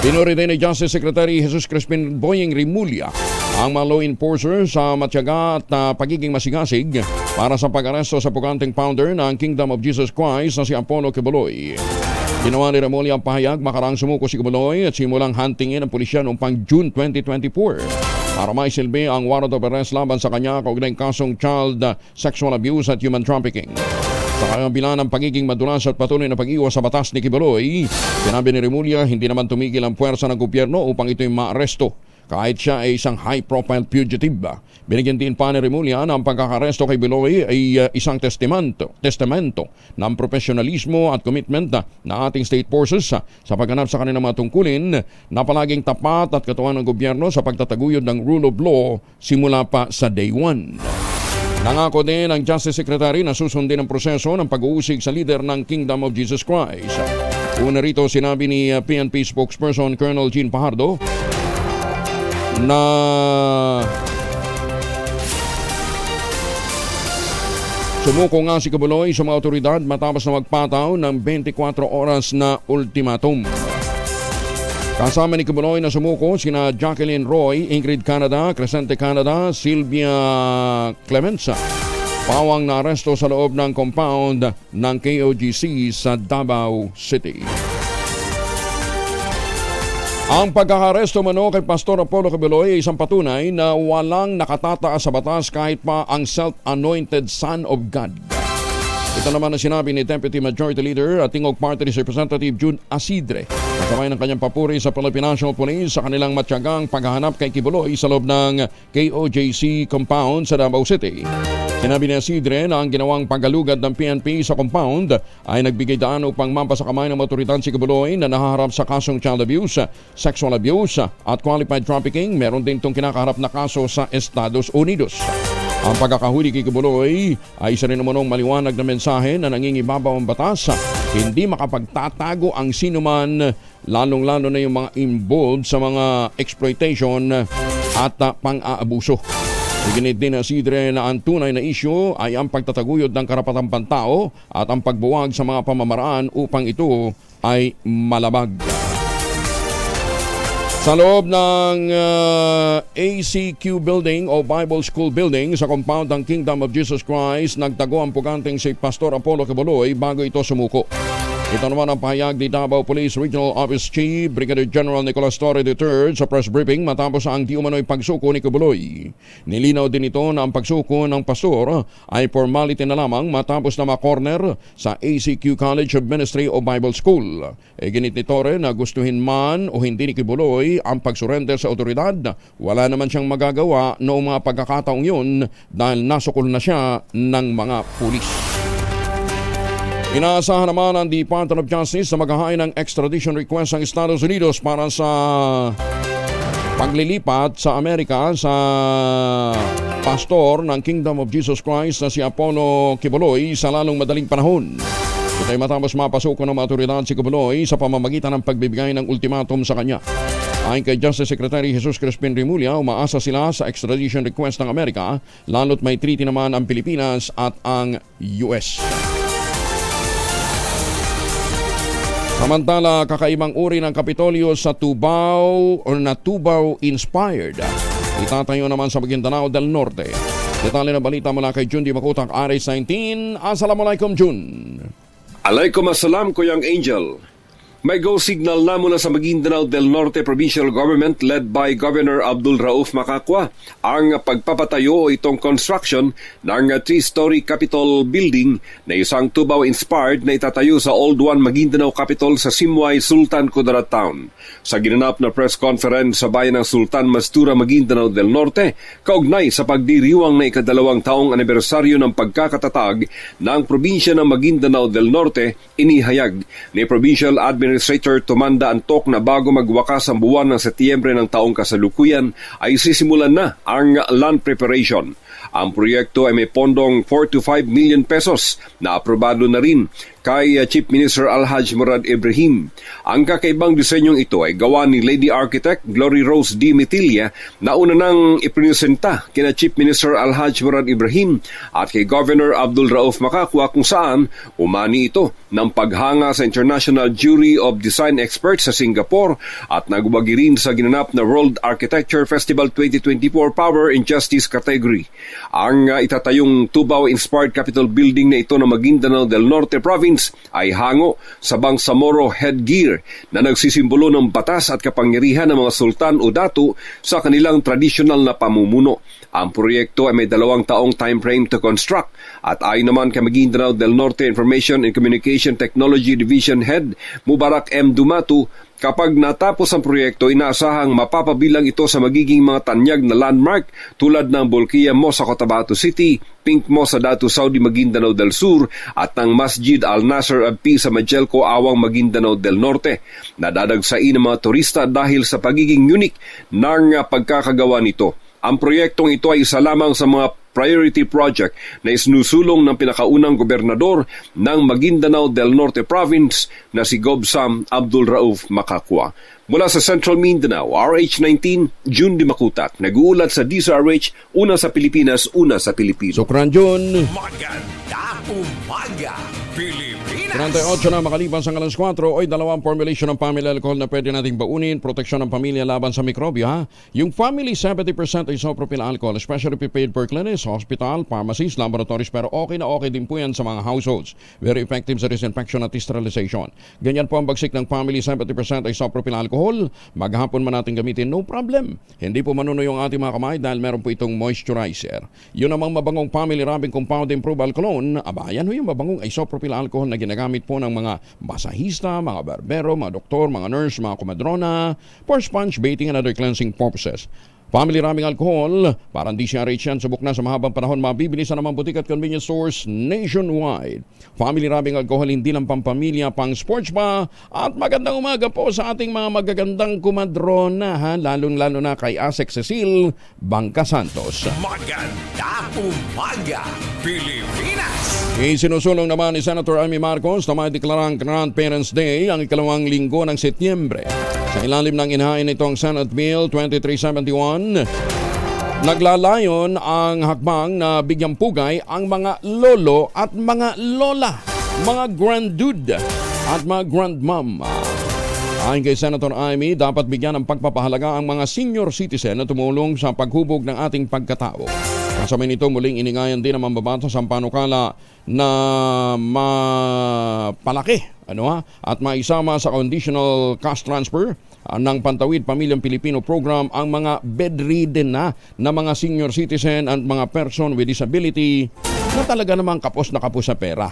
Pinuri din ni Justice Secretary Jesus Crispin Boyeng Rimulya ang mga law enforcers sa matyaga at pagiging masigasig para sa pag-aresto sa puganteng founder ng Kingdom of Jesus Christ na si Apollo Quiboloy. Ginawa ni Rimulya ang pahayag makaraang sumuko si Quiboloy at simulang huntingin ng pulisya noong pang June 2024 para maisilbi ang warrant of arrest laban sa kanya kaugnay kasong child sexual abuse at human trafficking. Sa kabila ng pagiging madulas at patuloy na pag-iwas sa batas ni Quiboloy, sinabi ni Remulla hindi naman tumigil ang puwersa ng gobyerno upang ito'y maaresto kahit siya ay isang high-profile fugitive. Binigyan din pa ni Remulla na ang pagkakaresto kay Quiboloy ay isang testamento ng profesionalismo at commitment ng ating state forces sa pagganap sa kanilang mga tungkulin na palaging tapat at katuwang ng gobyerno sa pagtataguyod ng rule of law simula pa sa day 1. Nangako din ang Justice Secretary na susundin ang proseso ng pag-uusig sa leader ng Kingdom of Jesus Christ. Una rito sinabi ni PNP spokesperson Colonel Jean Fajardo na sumuko nga si Quiboloy sa mga otoridad matapos na magpataw ng 24 oras na ultimatum. Kasama ni Quiboloy na sumuko sina Jacqueline Roy, Ingrid Canada, Crescente Canada, Sylvia Clemenza. Pawang na aresto sa loob ng compound ng KOGC sa Davao City. Ang pagkakaresto mano kay Pastor Apollo Quiboloy ay isang patunay na walang nakatataas sa batas kahit pa ang self-anointed Son of God. Ito naman ang sinabi ni Deputy Majority Leader at Tingog Party List Representative June Asidre kasabay ng kanyang papuri sa Philippine National Police sa kanilang matyagang paghahanap kay Quiboloy sa loob ng KOJC compound sa Davao City. Sinabi ni Asidre na ang ginawang paggalugad ng PNP sa compound ay nagbigay daan upang mampasakamay ng otoridad si Quiboloy na nahaharap sa kasong child abuse, sexual abuse at qualified trafficking. Meron din itong kinakaharap na kaso sa Estados Unidos. Ang pagkakahuli kay Quiboloy ay isa rin naman maliwanag na mensahe na nangingibabaw ang batas. Hindi makapagtatago ang sinuman, lalong-lalo na yung mga involved sa mga exploitation at pang-aabuso. Iginit din na Asidre na ang tunay na isyu ay ang pagtataguyod ng karapatang pantao at ang pagbuwag sa mga pamamaraan upang ito ay malabag. Sa loob ng ACQ Building o Bible School Building sa compound ng Kingdom of Jesus Christ, nagtago ang puganteng si Pastor Apollo Quiboloy bago ito sumuko. Ito naman ang pahayag ni Davao Police Regional Office Chief Brigadier General Nicolas Torre III sa press briefing matapos ang di umano'y pagsuko ni Quiboloy. Nilinaw din ito na ang pagsuko ng pastor ay formality na lamang matapos na ma-corner sa ACQ College of Ministry o Bible School. Ginit ni Torre na gustuhin man o hindi ni Quiboloy ang pagsurrender sa otoridad, wala naman siyang magagawa noong mga pagkakataong yun dahil nasukol na siya ng mga pulis. Inaasahan naman ang Department of Justice na maghahain ng extradition request ng Estados Unidos para sa paglilipat sa Amerika sa pastor ng Kingdom of Jesus Christ na si Apollo Quiboloy sa lalong madaling panahon. Ito ay matapos mapasuko ng mga otoridad si Quiboloy sa pamamagitan ng pagbibigay ng ultimatum sa kanya. Ayon kay Justice Secretary Jesus Crispin Remulla, umaasa sila sa extradition request ng Amerika lalo't may treaty naman ang Pilipinas at ang US. Samantala, kakaibang uri ng Kapitolyo sa Tubao o na Tubao-inspired. Itatayo naman sa Maguindanao del Norte. Detalye na balita mula kay Jun Di Makutak, RH19. Assalamualaikum, Jun. Alaikum assalam, Kuyang Angel. May go signal na mula sa Maguindanao del Norte Provincial Government led by Governor Abdul Rauf Macacua ang pagpapatayo o itong construction ng 3-story Capitol building na isang Tubao-inspired na itatayo sa Old One Maguindanao Capitol sa Simway, Sultan Kudarat Town. Sa ginanap na press conference sa bayan ng Sultan Mastura, Maguindanao del Norte, kaugnay sa pagdiriwang na ika-2 taong anibersaryo ng pagkakatatag ng probinsya ng Maguindanao del Norte, inihayag ni Provincial Administrator Tumanda Antok na bago magwakas ang buwan ng Setyembre ng taong kasalukuyan ay sisimulan na ang land preparation. Ang proyekto ay may pondong 4 to 5 million pesos na aprobado na rin kay Chief Minister Alhaj Murad Ibrahim. Ang kakaibang disenyong ito ay gawa ni Lady Architect Glory Rose D. Mitilia na una nang ipresenta kina Chief Minister Alhaj Murad Ibrahim at kay Governor Abdul Rauf Macacua kung saan umani ito ng paghanga sa International Jury of Design Experts sa Singapore at nagwagi rin sa ginanap na World Architecture Festival 2024 Power and Justice category. Ang itatayong Tubao-inspired Capitol building na ito ng Maguindanao del Norte Province Province ay hango sa Bangsamoro headgear na nagsisimbolo ng batas at kapangyarihan ng mga sultan o datu sa kanilang tradisyonal na pamumuno. Ang proyekto ay may 2 taong time frame to construct at ayon naman kay Maguindanao del Norte Information and Communication Technology Division Head Mubarak M. Dumatu, kapag natapos ang proyekto, inaasahang mapapabilang ito sa magiging mga tanyag na landmark tulad ng Bolkiah Mosque sa Cotabato City, Pink Mosque sa Datu Saudi, Maguindanao del Sur at ng Masjid Al Nasser of Peace sa Majelco, Awang, Maguindanao del Norte. Nadadagsain ng mga turista dahil sa pagiging unique ng pagkakagawa nito. Ang proyektong ito ay isa lamang sa mga priority project na isinusulong ng pinakaunang gobernador ng Maguindanao del Norte Province na si Gobsam Abdul Rauf Makakwa. Mula sa Central Mindanao, RH19, June Dimakutak. Nag-uulat sa DZRH, una sa Pilipinas, una sa Pilipino. Sukran, June. Maganda umaga, Pilipinas. 38 na makalipas ang alas 4, oy, 2 formulation ng family alcohol na pwede nating baunin, proteksyon ng pamilya laban sa mikrobyo, ha? Yung family 70% isopropyl alcohol, especially prepared for clinics, hospital, pharmacies, laboratories, pero okay na okay din po yan sa mga households. Very effective sa disinfection at sterilization. Ganyan po ang bagsik ng family 70% isopropyl alcohol. Maghapon man natin gamitin, no problem. Hindi po manuno yung ating mga kamay dahil meron po itong moisturizer. Yun namang mabangong family rubbing compound improved alcohol, abayan ho yung mabangong isopropyl alcohol na ginagamit po ng mga masahista, mga barbero, mga doktor, mga nurse, mga kumadrona for sponge baiting and other cleansing purposes. Family rubbing alcohol, parang DCRH yan, subok na sa mahabang panahon, mabibili sa namang butik at convenience stores nationwide. Family rubbing alcohol, hindi lang pampamilya, pang sports pa, at magandang umaga po sa ating mga magagandang kumadrona, ha? Lalong-lalo na kay Asek Cecil Bangka Santos. Maganda umaga, Pilipinas. Isinusulong naman ni Senator Amy Marcos na may deklarang Grandparents Day ang 2 linggo ng Setyembre. Sa ilalim ng inahain nitong Senate Bill 2371, naglalayon ang hakbang na bigyang pugay ang mga lolo at mga lola, mga granddude at mga grandmom. Ayon kay Senator Amy, dapat bigyan ng pagpapahalaga ang mga senior citizen na tumulong sa paghubog ng ating pagkatao. Kasama nito, muling iningayan din ang mambabatas ang panukala na mapalaki at maisama sa conditional cash transfer ng Pantawid Pamilyang Pilipino Program ang mga bedridden na mga senior citizen at mga person with disability na talaga namang kapos na kapos sa pera.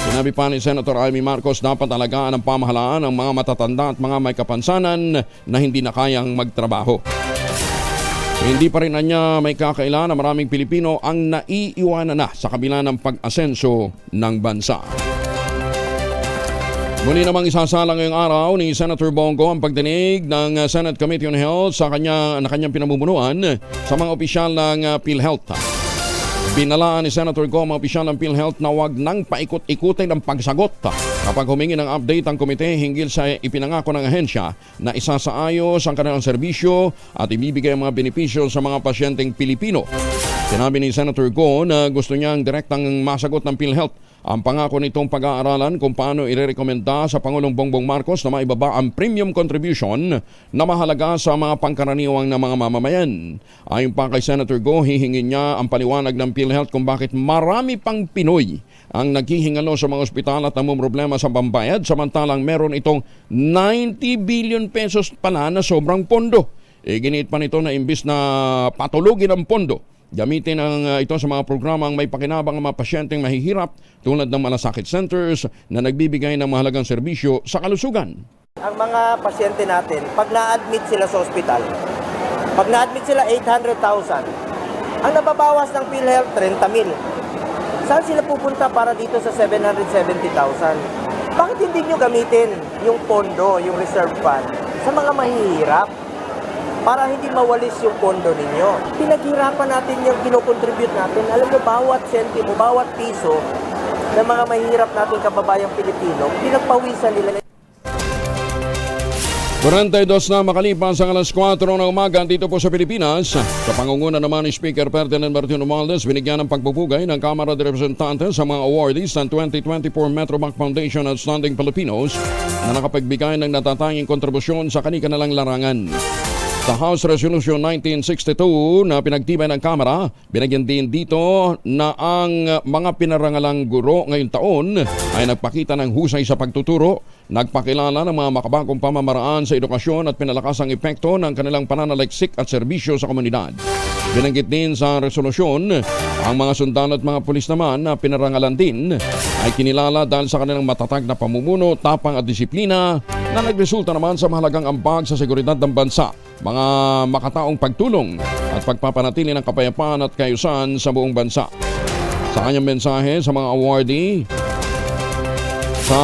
Sinabi pa ni Senator Amy Marcos, dapat alagaan ng pamahalaan ang mga matatanda at mga may kapansanan na hindi na kayang magtrabaho. Hindi pa rin niya may kakailan na maraming Pilipino ang naiiwanan na sa kabila ng pag-asenso ng bansa. Muli namang isasalang ngayong araw ni Senator Bongo ang pagdinig ng Senate Committee on Health sa kanyang pinamumunuan sa mga opisyal ng PhilHealth. Binalaan ni Senator Go ang mga opisyal ng PhilHealth na wag nang paikot-ikutin ng pagsagot kapag humingi ng update ang komite hinggil sa ipinangako ng ahensya na isasaayos ang kanilang serbisyo at ibibigay ang mga benepisyo sa mga pasyenteng Pilipino. Sinabi ni Senator Go na gusto niyang direktang masagot ng PhilHealth ang pangako nitong pag-aaralan kung paano irerekomenda sa Pangulong Bongbong Marcos na maibaba ang premium contribution na mahalaga sa mga pangkaraniwang na mga mamamayan. Ayon pa kay Senator Go, hihingin niya ang paliwanag ng PhilHealth kung bakit marami pang Pinoy ang naghihingalo sa mga ospital at namumroblema sa pambayad samantalang meron itong 90 billion pesos pala na sobrang pondo. Ginit pa nito na imbis na patulugin ang pondo, gamitin ito sa mga programang may pakinabang ang mga pasyenteng mahihirap tulad ng malasakit centers na nagbibigay ng mahalagang serbisyo sa kalusugan. Ang mga pasyente natin, pag na-admit sila sa ospital, pag na-admit sila 800,000, ang nababawas ng PhilHealth 30,000. Saan sila pupunta para dito sa 770,000? Bakit hindi nyo gamitin yung pondo, yung reserve fund sa mga mahihirap? Para hindi mawalis yung pondo ninyo. Pinaghirapan natin yung kinokontribute natin. Alam nyo, bawat sentimo, bawat piso ng mga mahirap natin kababayang Pilipino, pinagpawisan nila. 42 na makalipas ang alas 4 ng umaga dito po sa Pilipinas. Sa pangunguna naman ni Speaker Ferdinand Martin Romualdez, binigyan ng pagpupugay ng Kamara de Representantes sa mga awardees ng 2024 Metrobank Foundation Outstanding Filipinos na nakapagbigay ng natatanging kontribusyon sa kanilang larangan. Sa House Resolution 1962 na pinagtibay ng Kamara, binagyan din dito na ang mga pinarangalang guro ngayong taon ay nagpakita ng husay sa pagtuturo, nagpakilala ng mga makabagong pamamaraan sa edukasyon at pinalakas ang epekto ng kanilang pananaliksik at serbisyo sa komunidad. Binanggit din sa resolusyon, ang mga sundalo at mga pulis naman na pinarangalan din ay kinilala dahil sa kanilang matatag na pamumuno, tapang at disiplina na nagresulta naman sa mahalagang ambag sa seguridad ng bansa, mga makataong pagtulong at pagpapanatili ng kapayapaan at kaayusan sa buong bansa. Sa kanyang mensahe sa mga awardee, sa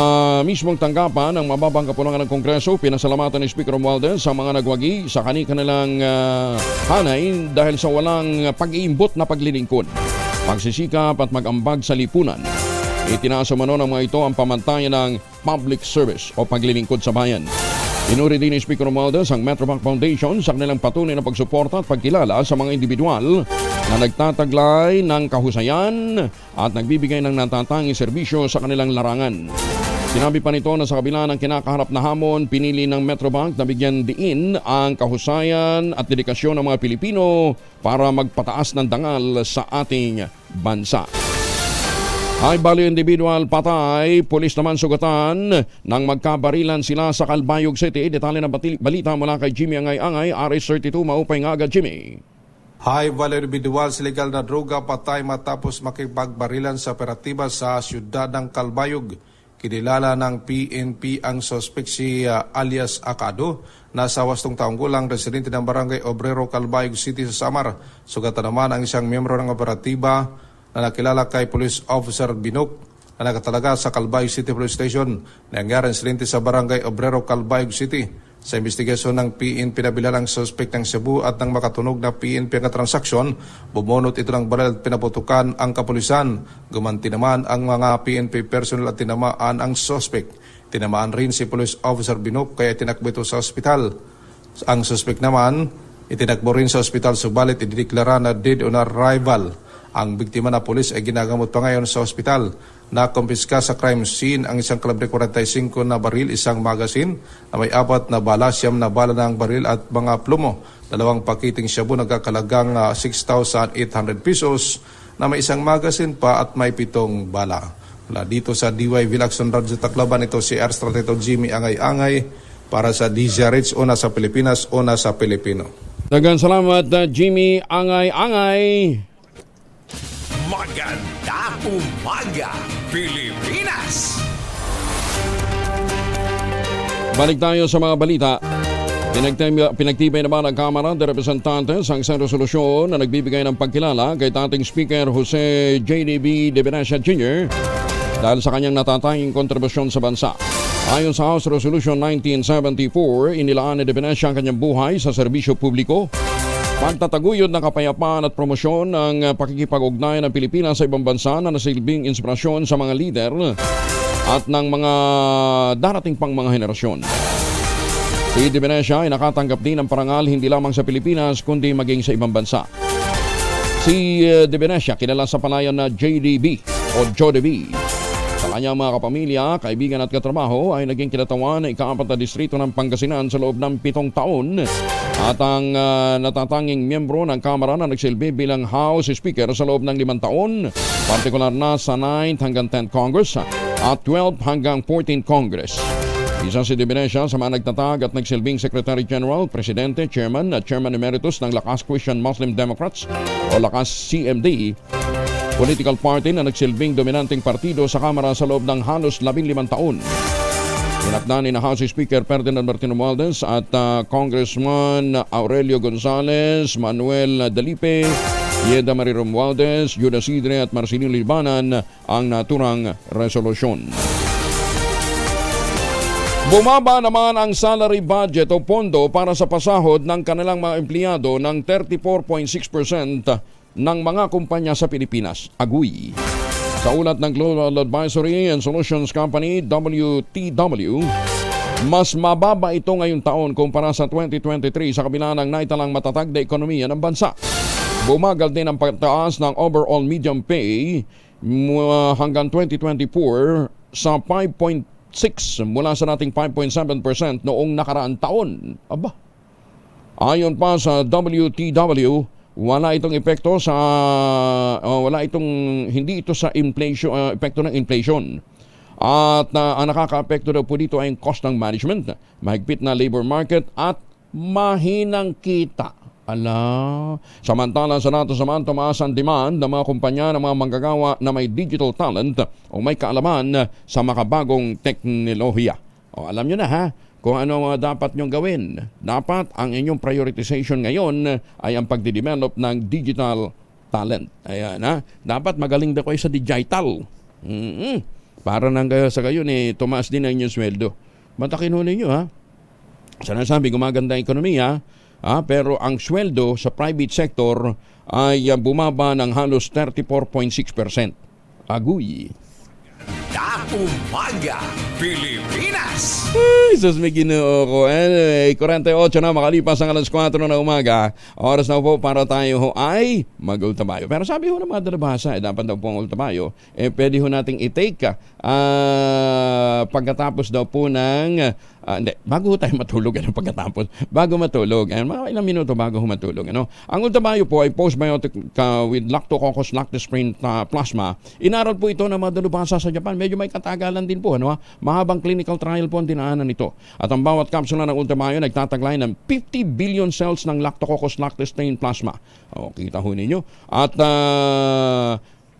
mismong tanggapan ng mababang kapulungan ng Kongreso, pinasalamatan ni Speaker Romualdez sa mga nagwagi sa kanilang hanay dahil sa walang pag-iimbot na paglilingkod, pagsisikap at mag-ambag sa lipunan. Itinaas umano ng mga ito ang pamantayan ng public service o paglilingkod sa bayan. Inuri din ni Speaker Romualdez ang Metrobank Foundation sa kanilang patuloy na pagsuporta at pagkilala sa mga individual na nagtataglay ng kahusayan at nagbibigay ng natatanging serbisyo sa kanilang larangan. Sinabi pa nito na sa kabila ng kinakaharap na hamon, pinili ng Metrobank na bigyan diin ang kahusayan at dedikasyon ng mga Pilipino para magpataas ng dangal sa ating bansa. Ay bali individual patay, pulis naman sugatan nang magkabarilan sila sa Calbayog City. Detalye ng balita mula kay Jimmy Angay-Angay, RS32, maupay nga agad Jimmy. High value individual sa legal na droga patay matapos makipagbarilan sa operatiba sa siyudad ng Calbayog. Kinilala ng PNP ang suspect si alias Acado, nasa 8 taong gulang, residente ng Barangay Obrero, Calbayog City sa Samar. Sugatan naman ang isang miyembro ng operatiba na nakilala kay Police Officer Binok na nakatalaga sa Calbayog City Police Station. Nangyari ang insidente sa Barangay Obrero, Calbayog City. Sa investigasyon ng PNP, pinabilala ang suspect ng Cebu at ng makatunog na PNP ang transaksyon, bumunot ito ng baril at pinaputukan ang kapulisan. Gumanti naman ang mga PNP personnel at tinamaan ang suspect. Tinamaan rin si Police Officer Binok kaya tinakbo ito sa ospital. Ang suspect naman, itinakbo rin sa ospital subalit idideklara na dead on arrival. Ang biktima na pulis ay ginagamot pa ngayon sa ospital. Nakumpiska sa crime scene ang isang kalibre 45 na baril, isang magasin na may 4 na bala, 9 na bala ng baril at mga plumo. 2 pakiting shabu nagkakalagang 6,800 pesos na may isang magasin pa at may 7 bala. Mula dito sa DYV Lacson Radyo Tacloban, ito si RS32 Jimmy Angay-Angay para sa DZRH, una sa Pilipinas, una sa Pilipino. Daghang salamat Jimmy Angay-Angay. Magandang umaga, Pilipinas! Balik tayo sa mga balita. Pinagtibay naman ng Kamara de Representantes ang isang resolusyon na nagbibigay ng pagkilala kay dating Speaker Jose J.D.B. De Venecia Jr. dahil sa kanyang natatanging kontribusyon sa bansa. Ayon sa House Resolution 1974, inilaan ni De Venecia ang kanyang buhay sa serbisyo publiko, pagtataguyod ng kapayapaan at promosyon ng pakikipag-ugnayan ng Pilipinas sa ibang bansa na nasilbing inspirasyon sa mga lider at ng mga darating pang mga henerasyon. Si De Venecia ay nakatanggap din ng parangal hindi lamang sa Pilipinas kundi maging sa ibang bansa. Si De Venecia kilala sa palayan na JDB o Jodebi. Sa kanyang mga kapamilya, kaibigan at katrabaho ay naging kinatawan na ika-4 na distrito ng Pangasinan sa loob ng 7 taon at ang natatanging miyembro ng Kamara na nagsilbi bilang House Speaker sa loob ng 5 taon, partikular na sa 9th hanggang 10th Congress at 12 hanggang 14th Congress. Isa si De Venecia sa mga nagtatag at nagsilbing Secretary General, Presidente, Chairman at Chairman Emeritus ng Lakas Christian Muslim Democrats o Lakas CMD, political party na nagsilbing dominanteng partido sa Kamara sa loob ng halos 15 taon. Tinakda ni na House Speaker Ferdinand Martin Romualdez at Congressman Aurelio Gonzales, Manuel Dalipe, Yeda Marie Romualdez, Judas Sidre at Marcelino Libanan ang naturang resolusyon. Bumaba naman ang salary budget o pondo para sa pasahod ng kanilang mga empleyado ng 34.6% ng mga kumpanya sa Pilipinas. Aguy. Sa ulat ng Global Advisory and Solutions Company, WTW, mas mababa ito ngayong taon kumpara sa 2023 sa kabila ng naitalang matatag na ekonomiya ng bansa. Bumagal din ang pagtaas ng overall median pay hanggang 2024 sa 5.6 mula sa nating 5.7% noong nakaraang taon. Aba, Ayon pa sa WTW, wala itong epekto sa hindi ito sa inflation, epekto ng inflation. At ang nakaka-apekto daw po dito ay ang cost ng management, mahigpit na labor market at mahinang kita. Samantala sa nato naman, tumaas ang demand ng mga kumpanya ng mga manggagawa na may digital talent o may kaalaman sa makabagong teknolohiya. Alam nyo na ha, kung ano dapat nyong gawin. Dapat ang inyong prioritization ngayon ay ang pagdidevelop ng digital talent. Ayan ha, dapat magaling daw kayo sa digital. Para nang sa gayon tumaas din ang inyong sweldo. Matakin ho ninyo ha. Sinasabi gumaganda ang ekonomiya, pero ang sweldo sa private sector ay bumaba ng halos 34.6%. Aguy. Umaga, Pilipinas! Ay, sus, may ginoo ko. Anyway, 48 na makalipas ang alas 4 na umaga. Oras na po para tayo ho ay mag-ultamayo. Pero sabi ho ng mga dalabhasa, dapat daw po ang ultamayo, pwede ho nating i-take pagkatapos daw po ng bago tayo matulog, pagkatapos, bago matulog, mga ilang minuto bago matulog. Ang ultamayo po ay postbiotic with Lactococcus lactosprene plasma. Inaral po ito ng mga dalubhasa sa Japan. Medyo may katagalan din po. Mahabang clinical trial po ang dinaanan nito. At ang bawat kapsula ng ultamayo nagtataglay ng 50 billion cells ng Lactococcus lactosprene plasma. Kita ho ninyo. At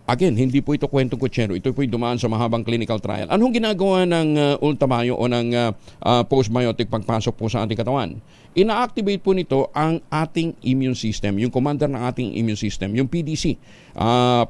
again, hindi po ito kwentong kutsero. Ito po dumaan sa mahabang clinical trial. Anong ginagawa ng ultamayo o ng postbiotic pagpasok po sa ating katawan? Ina-activate po nito ang ating immune system, yung commander ng ating immune system, yung PDC,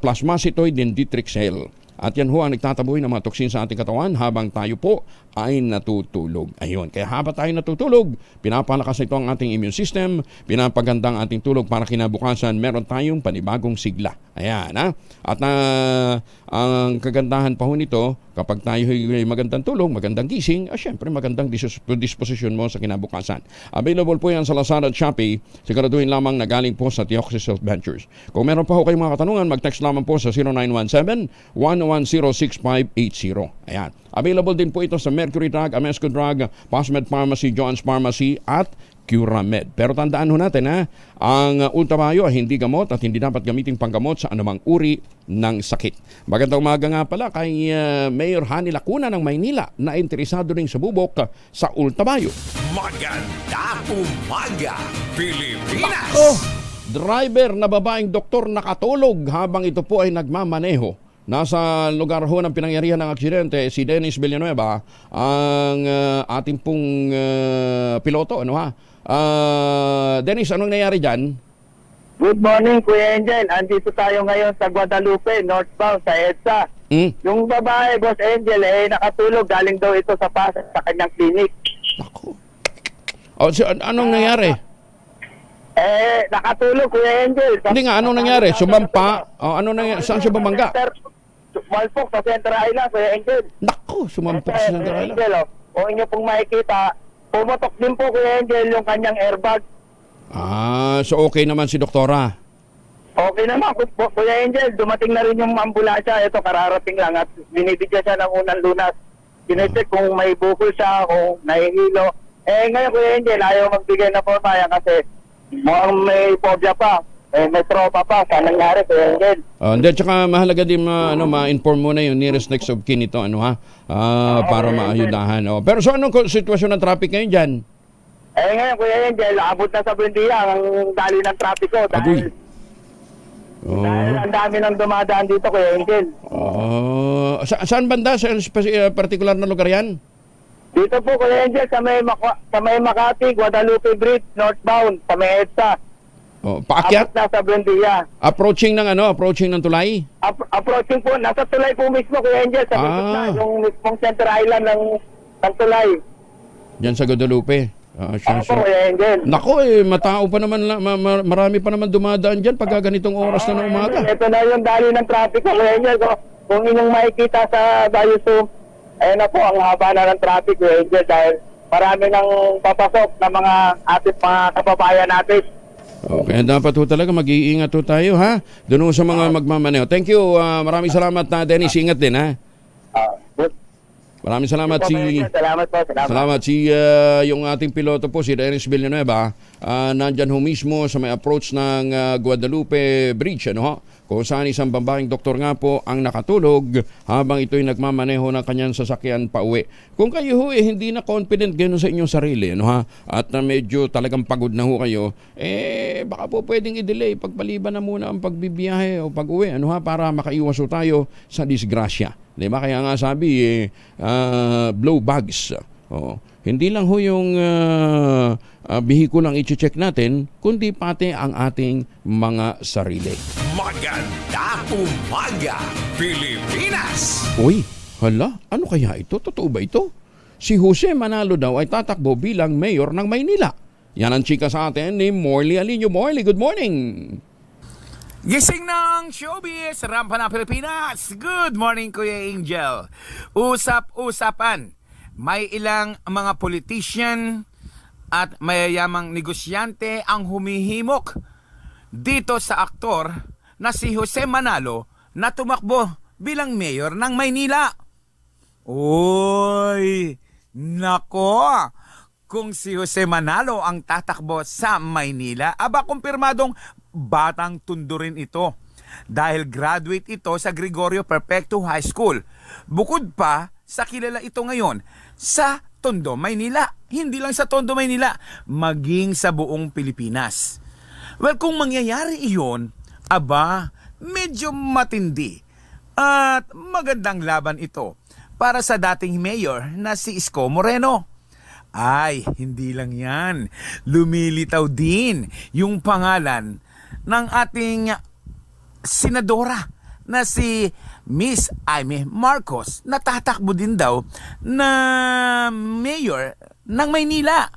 plasmacytoid dendritic cell. At yan ho ang nagtataboy ng mga toksin sa ating katawan habang tayo po ay natutulog. Ayun, kaya habang tayo natutulog, pinapalakas ito ang ating immune system, pinapaganda ang ating tulog para kinabukasan meron tayong panibagong sigla. Ayan, ha? At ang kagandahan pa ho nito, kapag tayo ay magandang tulog, magandang gising, syempre magandang disposisyon mo sa kinabukasan. Available po yan sa Lazada at Shopee. Siguraduhin lamang na galing po sa Theoxis Health Ventures. Kung meron pa ho kayong mga katanungan, mag-text lamang po sa 0917-110-6580. Ayan. Available din po ito sa Mercury Drug, Amesco Drug, Pasmed Pharmacy, John's Pharmacy at Curamed. Pero tandaan ho natin ang ultamayo ay hindi gamot at hindi dapat gamitin panggamot sa anumang uri ng sakit. Magandang umaga nga pala kay Mayor Hani Lacuna ng Maynila na interesado rin sa bubok sa ultamayo. Magandang umaga, Pilipinas! Driver na babaeng doktor nakatulog habang ito po ay nagmamaneho. Nasa lugar ho ng pinangyarihan ng aksidente, si Dennis Villanueva, ang ating pong piloto. Dennis, anong nangyari dyan? Good morning, Kuya Angel. Andito tayo ngayon sa Guadalupe, northbound sa EDSA. Yung babae, Boss Angel, nakatulog. Galing daw ito sa Pasay sa kanyang clinic. Anong nangyari? Nakatulog, Kuya Angel. Hindi nga, anong nangyari? Sumampa? Anong nangyari? Saan siya bumangga? Malpok sa Central Island, Kuya Angel. Naku, sumampa sa Central Island. Angel, kung inyo pong makikita, pumotok din po, Kuya Angel, yung kanyang airbag. So okay naman si doktora? Okay naman, Kuya Angel. Dumating na rin yung ambulansya. Ito, kararating lang at binibigyan siya ng unang lunas. Sinecheck kung may bukol siya, kung nahihilo. Ngayon, Kuya Angel, ayaw magbigay na po tayo kasi mukhang may phobia pa. May tropa pa sa nangyari, Kuya Angel. Hindi, tsaka mahalaga din ma-inform mo na yung nearest next of kin ito, para maayudahan. Pero so anong sitwasyon ng traffic ngayon dyan? Ngayon, Kuya Angel, abot na sa Buendia ang dali ng trapiko dahil ang dami nang dumadaan dito, Kuya Angel. Saan banda? Sa particular na lugar yan? Dito po, Kuya Angel, sa may Makati, Guadalupe Bridge, northbound, sa may EDSA. Paakyat? Abot na sa Buendia. Approaching ng tulay? Approaching po, nasa tulay po mismo, Kuya Angel, sa gitna, yung mismong Center Island ng tulay. Diyan sa Guadalupe? Kuya Angel. Nako, matao pa naman, marami pa naman dumadaan dyan pag ganitong oras na ng umaga. Ito na yung dali ng traffic, Kuya Angel. Kung inyong makikita sa Dayuso, ayun na po, ang haba na ng traffic, Kuya Angel, dahil marami nang papasok na mga ating mga kababayan natin. Okay, dapat ho talaga mag-iingat ho tayo, ha? Doon ho sa mga magmamaneho. Thank you, maraming salamat, Dennis. Ingat din, ha? Maraming salamat Salamat po. Salamat yung ating piloto po, si Dennis Villanueva. Nandyan ho mismo sa may approach ng Guadalupe Bridge, ano ho? Kung saan isang babaeng doktor nga po ang nakatulog habang ito'y nagmamaneho ng kanyang sasakyan pa uwi. Kung kayo ho hindi na confident gano'n sa inyong sarili, ano ha? At medyo talagang pagod na ho kayo, baka po pwedeng i-delay, pagpaliban na muna ang pagbibiyahe o pag-uwi, ano ha? Para makaiwas ho tayo sa disgrasya. Diba? Kaya nga sabi, blow bags. Hindi lang ho yung bihikulang i-check natin, kundi pati ang ating mga sarili. Maganda umaga, Pilipinas! Uy, hala, ano kaya ito? Totoo ba ito? Si Jose Manalo daw ay tatakbo bilang mayor ng Maynila. Yan ang chika sa atin ni Morley Alinio. Morley, good morning! Gising ng showbiz, rampa ng Pilipinas. Good morning, Kuya Angel. Usap-usapan. May ilang mga politician at mayayamang negosyante ang humihimok dito sa aktor na si Jose Manalo na tumakbo bilang mayor ng Maynila. Uy, nako! Kung si Jose Manalo ang tatakbo sa Maynila, aba kumpirmadong batang tundo rin ito. Dahil graduate ito sa Gregorio Perpetuo High School. Bukod pa sa kilala ito ngayon sa Tondo, Maynila. Hindi lang sa Tondo, Maynila, maging sa buong Pilipinas. Well, kung mangyayari iyon, aba, medyo matindi at magandang laban ito para sa dating mayor na si Isko Moreno. Ay, hindi lang yan. Lumilitaw din yung pangalan ng ating senadora na si Miss Amy Marcos na tatakbo din daw na mayor ng Maynila.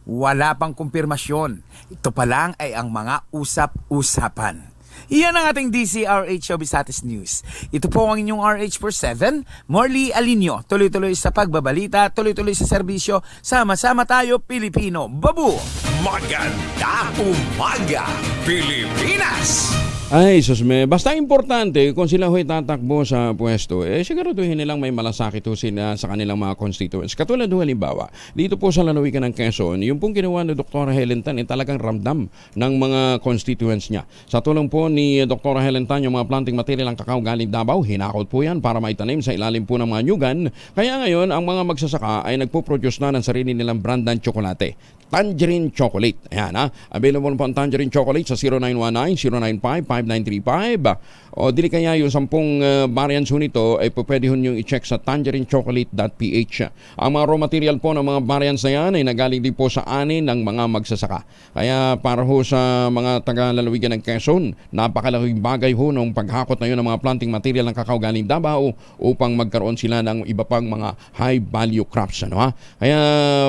Wala pang kumpirmasyon. Ito pa lang ay ang mga usap-usapan. Iyan ang ating DCRH Showbizatis News. Ito po ang inyong RH47, Morley Alinio. Tuloy-tuloy sa pagbabalita, tuloy-tuloy sa serbisyo. Sama-sama tayo, Pilipino. Babu! Maganda umaga, Pilipinas! Ay, susme. Basta importante, kung sila ho'y tatakbo sa pwesto, siguraduhin nilang may malasakit ho sila sa kanilang mga constituents. Katulad ho, halimbawa, dito po sa lalawigan ng Quezon, yung pong ginawa ni Dr. Helen Tan, talagang ramdam ng mga constituents niya. Sa tulong po ni Dr. Helen Tan, yung mga planting material ng kakao galing Davao, hinakot po yan para maitanim sa ilalim po ng mga nyugan. Kaya ngayon, ang mga magsasaka ay nagpo-produce na ng sarili nilang brand ng tsokolate. Tangerine Chocolate. Ayan ha. Available po ang Tangerine Chocolate sa 0919-095-5935. O dili kaya yung 10 variants ho nito ay pwede ho nyo i-check sa tangerinechocolate.ph. Ang mga raw material po ng mga variants na yan ay nagaling din po sa ani ng mga magsasaka. Kaya para ho sa mga taga-lalawigan ng Quezon, napakalaking bagay ho nung paghakot na yun ng mga planting material ng kakao galing Davao upang magkaroon sila ng iba pang mga high value crops. Ano, ha? Kaya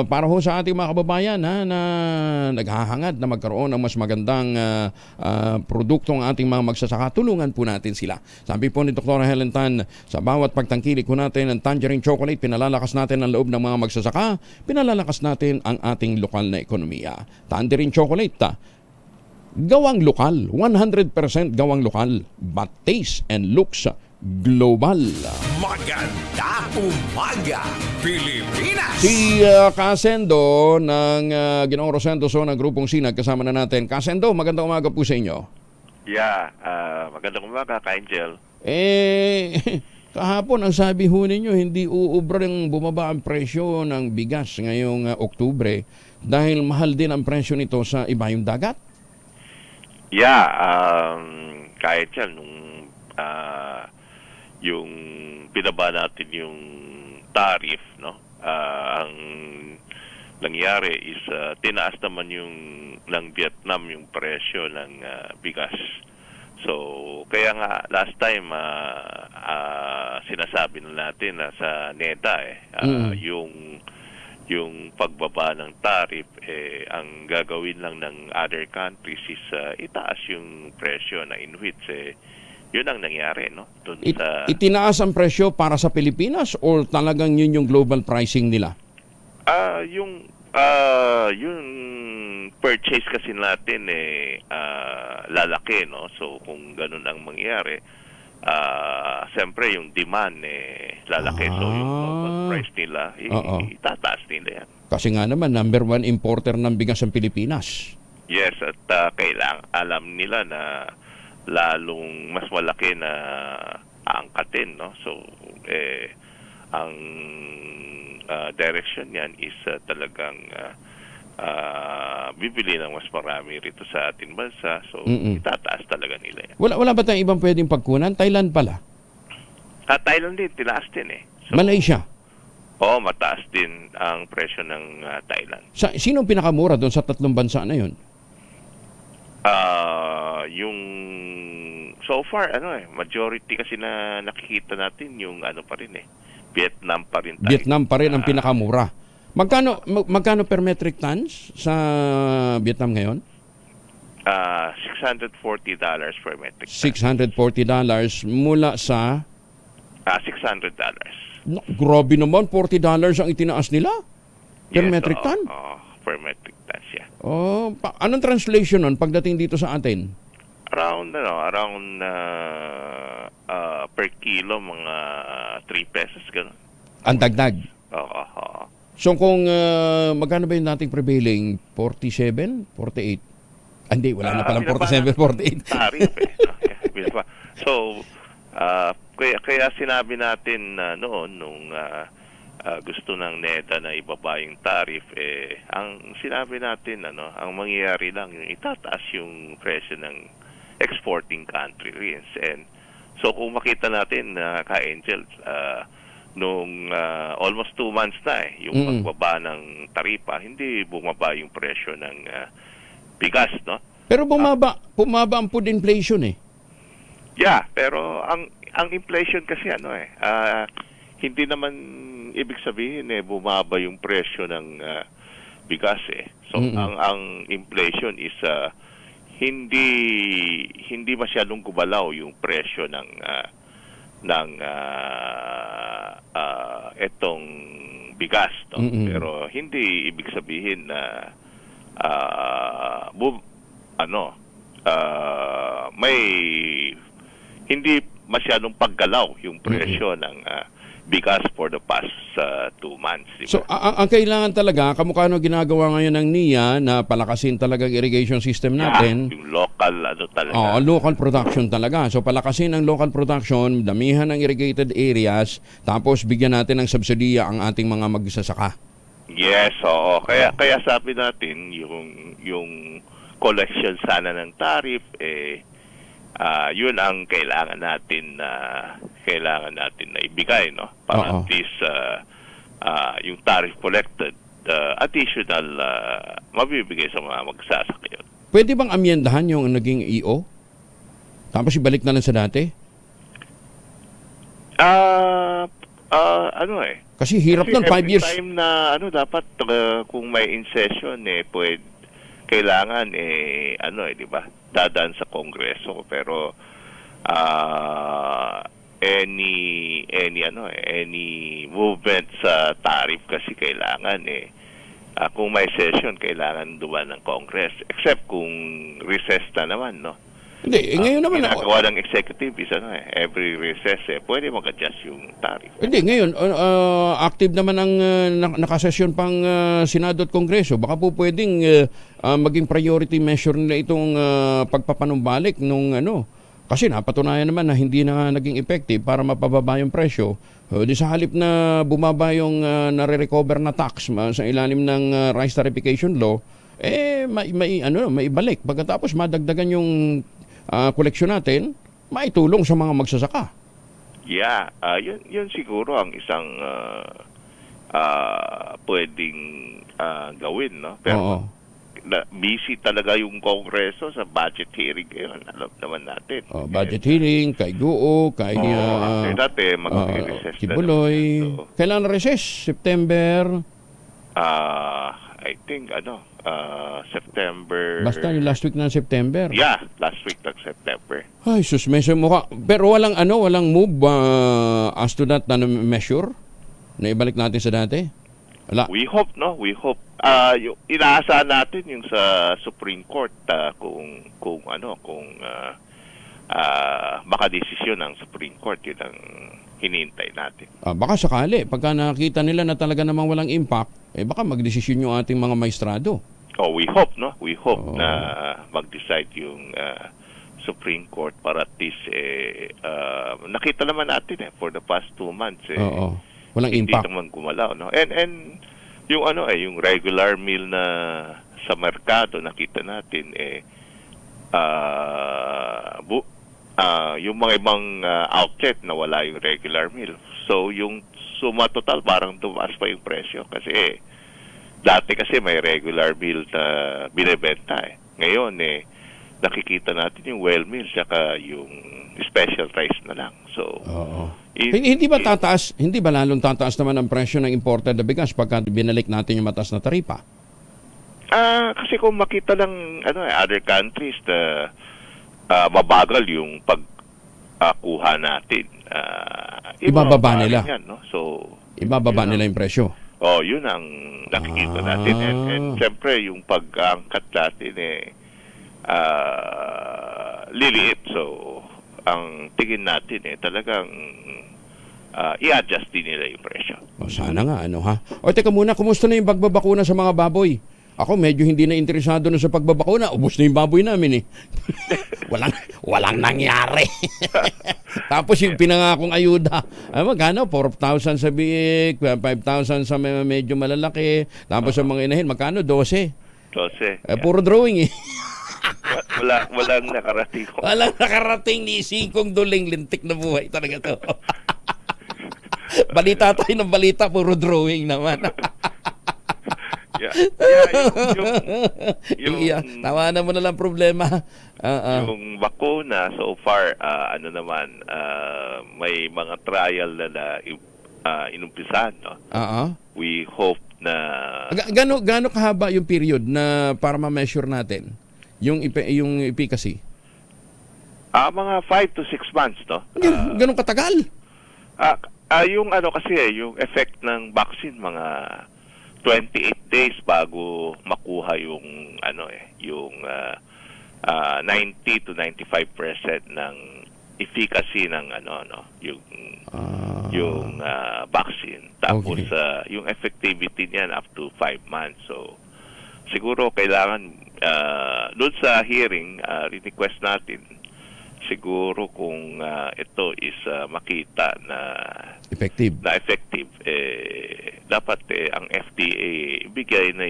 para ho sa ating mga kababayan na naghahangad na magkaroon ng mas magandang produkto ang ating mga magsasaka, tulungan po natin sila. Sabi po ni Dr. Helen Tan, sa bawat pagtangkilik ko natin ng Tangerine Chocolate, pinalalakas natin ang loob ng mga magsasaka, pinalalakas natin ang ating lokal na ekonomiya. Tangerine Chocolate, gawang lokal, 100% gawang lokal, but taste and looks global. Maganda umaga, Pilipinas! Si Kasendo ng Ginoong Rosendo ng Grupong Sinag, kasama na natin. Kasendo, magandang umaga po sa inyo. Yeah, magandang umaga, Ka-Angel. Kahapon ang sabi ho ninyo, hindi uubrang bumaba ang presyo ng bigas ngayong Oktubre dahil mahal din ang presyo nito sa ibayong dagat. Yeah, Ka-Angel, nung yung pinaba natin yung tariff, no? Ang nangyari is tinaas naman yung ng Vietnam yung presyo ng bigas. So kaya nga last time sinasabi na natin na sa NEDA yung pagbaba ng tariff ang gagawin lang ng other countries is itaas yung presyo na in which yun ang nangyari, no? Itinaas ang presyo para sa Pilipinas o talagang yun yung global pricing nila? Yung purchase kasi natin lalaki, no? So kung ganun ang mangyari, siyempre yung demand lalaki. So yung price nila, itataas nila yan. Kasi nga naman, number 1 importer ng bigas ng Pilipinas. Yes, at alam nila na lalong mas malaki na aangkatin, no? So, ang direction yan is talagang bibili ng mas marami rito sa ating bansa. So, itataas talaga nila yan. Wala ba tayong ibang pwedeng pagkunan? Thailand pala. Thailand din, tinaas din So, Malaysia. Oo, mataas din ang presyo ng Thailand. Sinong pinakamura doon sa 3 bansa na yun? Yung so far majority kasi na nakikita natin yung pa rin Vietnam pa rin tayo. Vietnam pa rin ang pinakamura. Magkano per metric tons sa Vietnam ngayon? $640 per metric ton. $640 mula sa $600. No, grabe naman, $40 ang itinaas nila per metric ton. Per metric tons, yeah. Anong translation nun pagdating dito sa atin? Around per kilo mga 3 pesos ganun. Ang dagdag. Oo. So kung magkano ba yung nating prevailing? 47, 48? Hindi, wala na palang 47, 48. Tarif So kaya sinabi natin noon nung gusto ng NEDA na ibaba yung tariff, ang sinabi natin ang mangyayari lang yung itataas yung presyo ng exporting countries. And so kung makita natin ka-Angel, nung almost 2 months na yung pagbaba ng taripa, hindi bumaba yung presyo ng bigas, no? Pero bumaba ang food inflation Yeah, pero ang inflation kasi hindi naman ibig sabihin bumaba yung presyo ng bigas So ang inflation is hindi masyadong gumalaw yung presyo ng etong bigas, no? Pero hindi ibig sabihin na may hindi masyadong paggalaw yung presyo ng bigas for the past 2 months. Diba? So, ang kailangan talaga, kamukha no ginagawa ngayon ng NIA na palakasin talagang irrigation system natin. Yung local, talaga. Local production talaga. So, palakasin ang local production, damihan ng irrigated areas, tapos bigyan natin ng subsidiya ang ating mga magsasaka. Yes, oo. Kaya sabi natin, yung collection sana ng tariff, yun ang kailangan natin na ibigay, no? Para at least yung tariff collected additional mabibigay sa mga magsasaka. Pwede bang amyendahan yung naging EO? Tapos ibalik na lang sa dati? Kasi hirap nun, 5 years. Every time na dapat kung may in-session kailangan di ba? Dadaan sa Kongreso, pero any movement sa tariff kasi kailangan kung may session kailangan dumaan ng Congress, except kung recess na naman, no? Hindi, ngayon naman ginagawa ng executive is every recess pwede mag-adjust yung tariff. Hindi, ngayon active naman ang nakasesyon pang Senado at Kongreso. Baka po pwedeng maging priority measure nila itong pagpapanumbalik nung kasi napatunayan naman na hindi na naging effective para mapababa yung presyo. Di sa halip na bumaba yung nare-recover na tax sa ilalim ng rice tarification law, may ibalik. Pagkatapos madagdagan yung koleksyon natin, maitulong sa mga magsasaka. Yeah, yun siguro ang isang pwedeng gawin, no? Pero busy talaga yung Kongreso sa budget hearing ngayon. Alam naman natin. Budget hearing, kay Guo, kay dati mag-recess Kibuloy. Kailan na recess? September? I think September. Basta yung last week ng September. Yeah, last week ng September. Ay, susmeso mukha. Pero walang move as to that measure na ibalik natin sa dati? Wala. We hope, no? We hope. Inaasahan natin yung sa Supreme Court kung makadesisyon ng Supreme Court. Yun ang hinihintay natin. Baka sakali, pagka nakita nila na talaga namang walang impact, baka magdesisyon yung ating mga maestrado. We hope, no? We hope na mag-decide yung Supreme Court para at least nakita naman natin for the past 2 months walang hindi impact. naman gumalaw, no? And yung yung regular meal na sa merkado nakita natin yung mga ibang outlet na wala yung regular meal. So yung suma total parang tumaas pa yung presyo kasi dati kasi may regular meal na binebenta Ngayon nakikita natin yung well meal saka yung special rice na lang. So hindi ba lalong tataas naman ang presyo ng imported na bigas pagka binalik natin yung mataas na taripa? Kasi kung makita lang other countries na mabagal yung pagkuha natin, ibababa nila. Yan, no? So ibababa nila yung presyo. Yun ang nakikita natin. And siyempre yung pag-angkat natin liliit. So ang tingin natin talagang i-adjust din nila yung presyo. Sana nga teka muna, kumusta na yung pagbabakuna sa mga baboy? Ako medyo hindi na interesado na sa pagbabakuna. Ubus na yung baboy namin walang nangyari. Tapos yung pinangakong ayuda, magkano? 4,000 sa biik, 5,000 sa medyo malalaki. Tapos sa mga inahin, magkano? 12. Puro drawing Walang nakarating. Walang nakarating ni Singkong Duling. Lintik na buhay talaga to. Balita tayo ng balita, puro drawing naman. Tawanan mo na lang problema. Yung bakuna so far may mga trial na inumpisahan, no? We hope na gaano kahaba yung period na para ma-measure natin yung efficacy? Mga 5 to 6 months, no? Ganun katagal? Yung kasi yung effect ng vaccine mga 28 days bago makuha yung yung 90 to 95% ng efficacy ng yung vaccine. Tapos yung effectivity niyan up to 5 months. So siguro kailangan doon sa hearing request natin siguro kung ito is makita na effective, dapat ang FDA ibigay na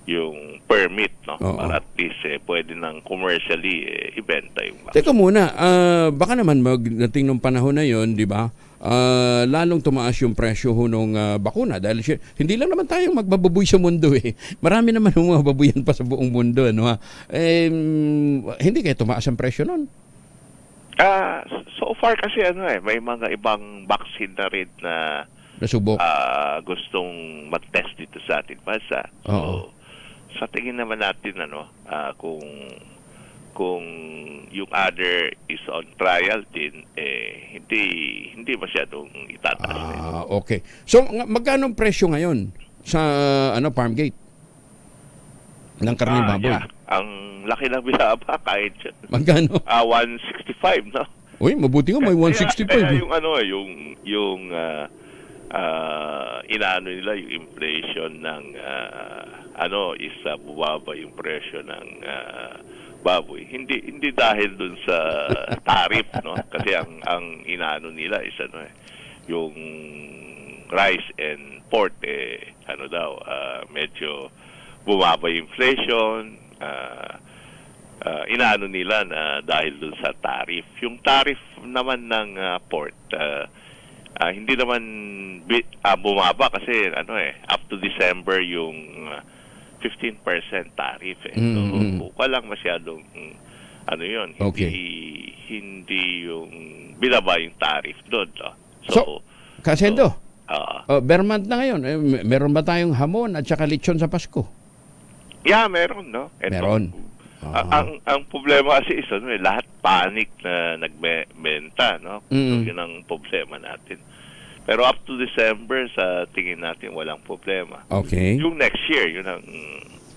yung permit, no? Para at least pwede nang commercially ibenta yung vaccine. Teka muna, baka naman magdating ng panahon na yon, di ba? Lalong tumaas yung presyo ng bakuna dahil hindi lang naman tayong magbababoy sa mundo Marami naman yung mga babuyan pa sa buong mundo, hindi kaya tumaas ang presyo nun? So far kasi may mga ibang vaccine na rin na nasubok. Gustong mag-test dito sa ating bansa. So sa tingin naman natin kung yung other is on trial din hindi masyadong itataas. Okay. So magkano ang presyo ngayon sa farm gate ng karne baboy? Ang laki ng binaba kahit magkano? 165, no? Uy, mabuti nga may 165. Kaya yung inaano nila yung inflation ng is bubaba yung presyo ng baboy. Hindi dahil dun sa tariff, no? Kasi ang inaano nila is yung rice and pork medyo bumaba yung inflation. Inaano nila na dahil dun sa tariff. Yung tariff naman ng pork hindi naman bumaba kasi up to December yung 15% tariff So walang masyadong yun. Okay. Hindi yung binaba yung tariff doon, no? So Kasendo, Vermont na ngayon, meron ba tayong hamon at saka lechon sa Pasko? Yeah, meron, no? Meron. Ang problema kasi is lahat panic na nagbenta, no? So yun ang problema natin. Pero up to December, sa tingin natin walang problema. Okay. Yung next year, yun ang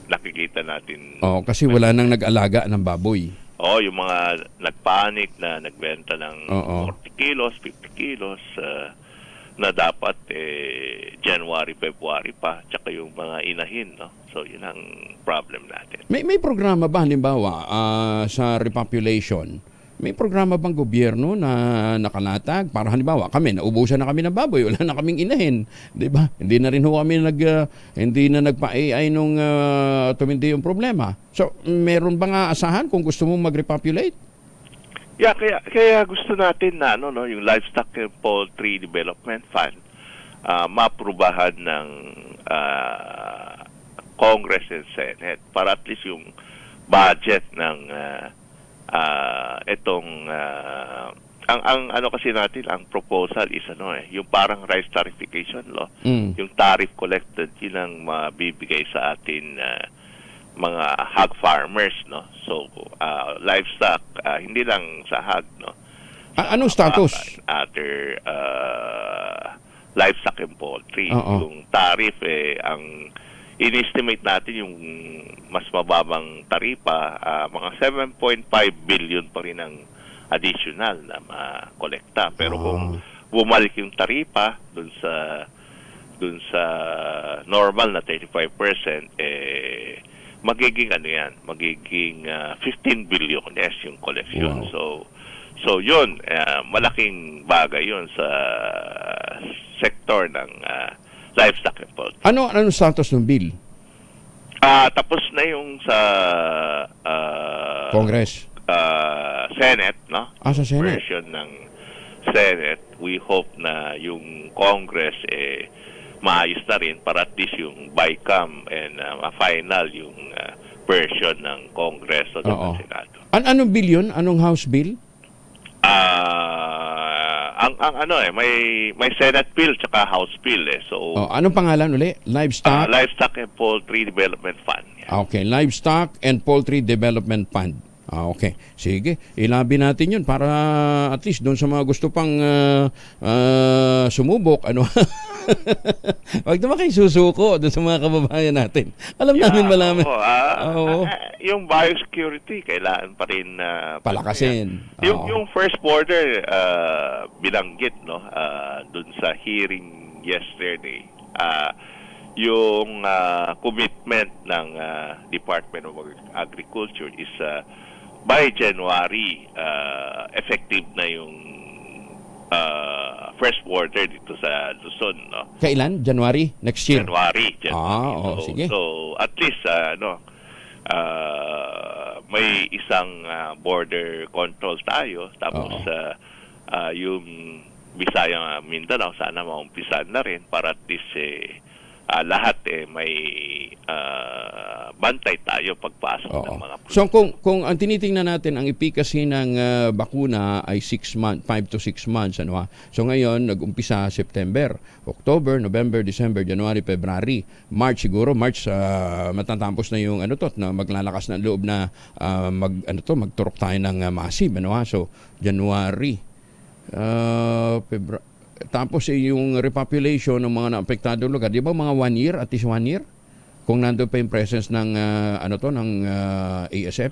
nakikita natin. Kasi wala nang nag-alaga ng baboy. yung mga nagpanic na nagbenta ng 40 kilos, 50 kilos, na dapat January, February pa, tsaka yung mga inahin, no? So, yun ang problem natin. May programa ba, halimbawa, sa repopulation? May programa bang gobyerno na nakalatag? Para halimbawa, kami, naubusan na kami ng baboy, wala na kaming inahin. Di ba? Hindi na rin ho kami hindi na nagpa-AI nung tumindi yung problema. So, meron ba nga asahan kung gusto mong mag-repopulate? Yeah, kaya gusto natin na yung Livestock and Poultry Development Fund maaprubahan ng Congress and Senate para at least yung budget ng itong ang ano kasi natin, ang proposal is yung parang rice tarification law, yung tariff collected, yun ang mabibigay sa atin mga hog farmers, no? So livestock, hindi lang sa hog, no? Anong status? Other livestock and poultry. Yung tariff ang in-estimate natin yung mas mababang taripa, mga 7.5 billion pa rin ang additional na makolekta. Pero kung bumalik yung taripa dun sa normal na 35%, magiging magiging 15 billion yung collection. Wow. So yun, malaking bagay yun sa sektor ng livestock and poultry. Anong status ng bill? Tapos na yung sa Congress. Senate, no? Sa Senate. Version ng Senate. We hope na yung Congress maayos na rin para at least yung BICAM and ma-final yung version ng Congress o ng Senado. Anong bill yun? Anong House bill? May Senate bill tsaka House bill So anong pangalan uli? Livestock? Livestock and Poultry Development Fund. Okay, Livestock and Poultry Development Fund. Okay. Sige, ilabi natin yun para at least doon sa mga gusto pang sumubok, Huwag naman kayo susuko doon sa mga kababayan natin. Alam namin malaman. Yung biosecurity, kailangan pa rin palakasin. Yung first border, binanggit, no? Doon sa hearing yesterday. Yung commitment ng Department of Agriculture is by January, effective na yung first border dito sa Luzon, no? Kailan? January? Next year? January. Sige. So, at least, may isang border control tayo. Tapos, yung Bisaya Mindanao, sana maumpisan na rin para at least lahat may bantay tayo pagpasok ng mga produkto. So kung ang tinitingnan natin ang efficacy ng bakuna ay 5 to 6 months, So ngayon nag-umpisa September, October, November, December, January, February, March siguro, matatapos na yung na maglalakas ng loob na magturok tayo ng massive, So January, February. Tapos yung repopulation ng mga naapektadong lugar, di ba mga 1 year, at least 1 year? Kung nandun pa yung presence ng ng ASF?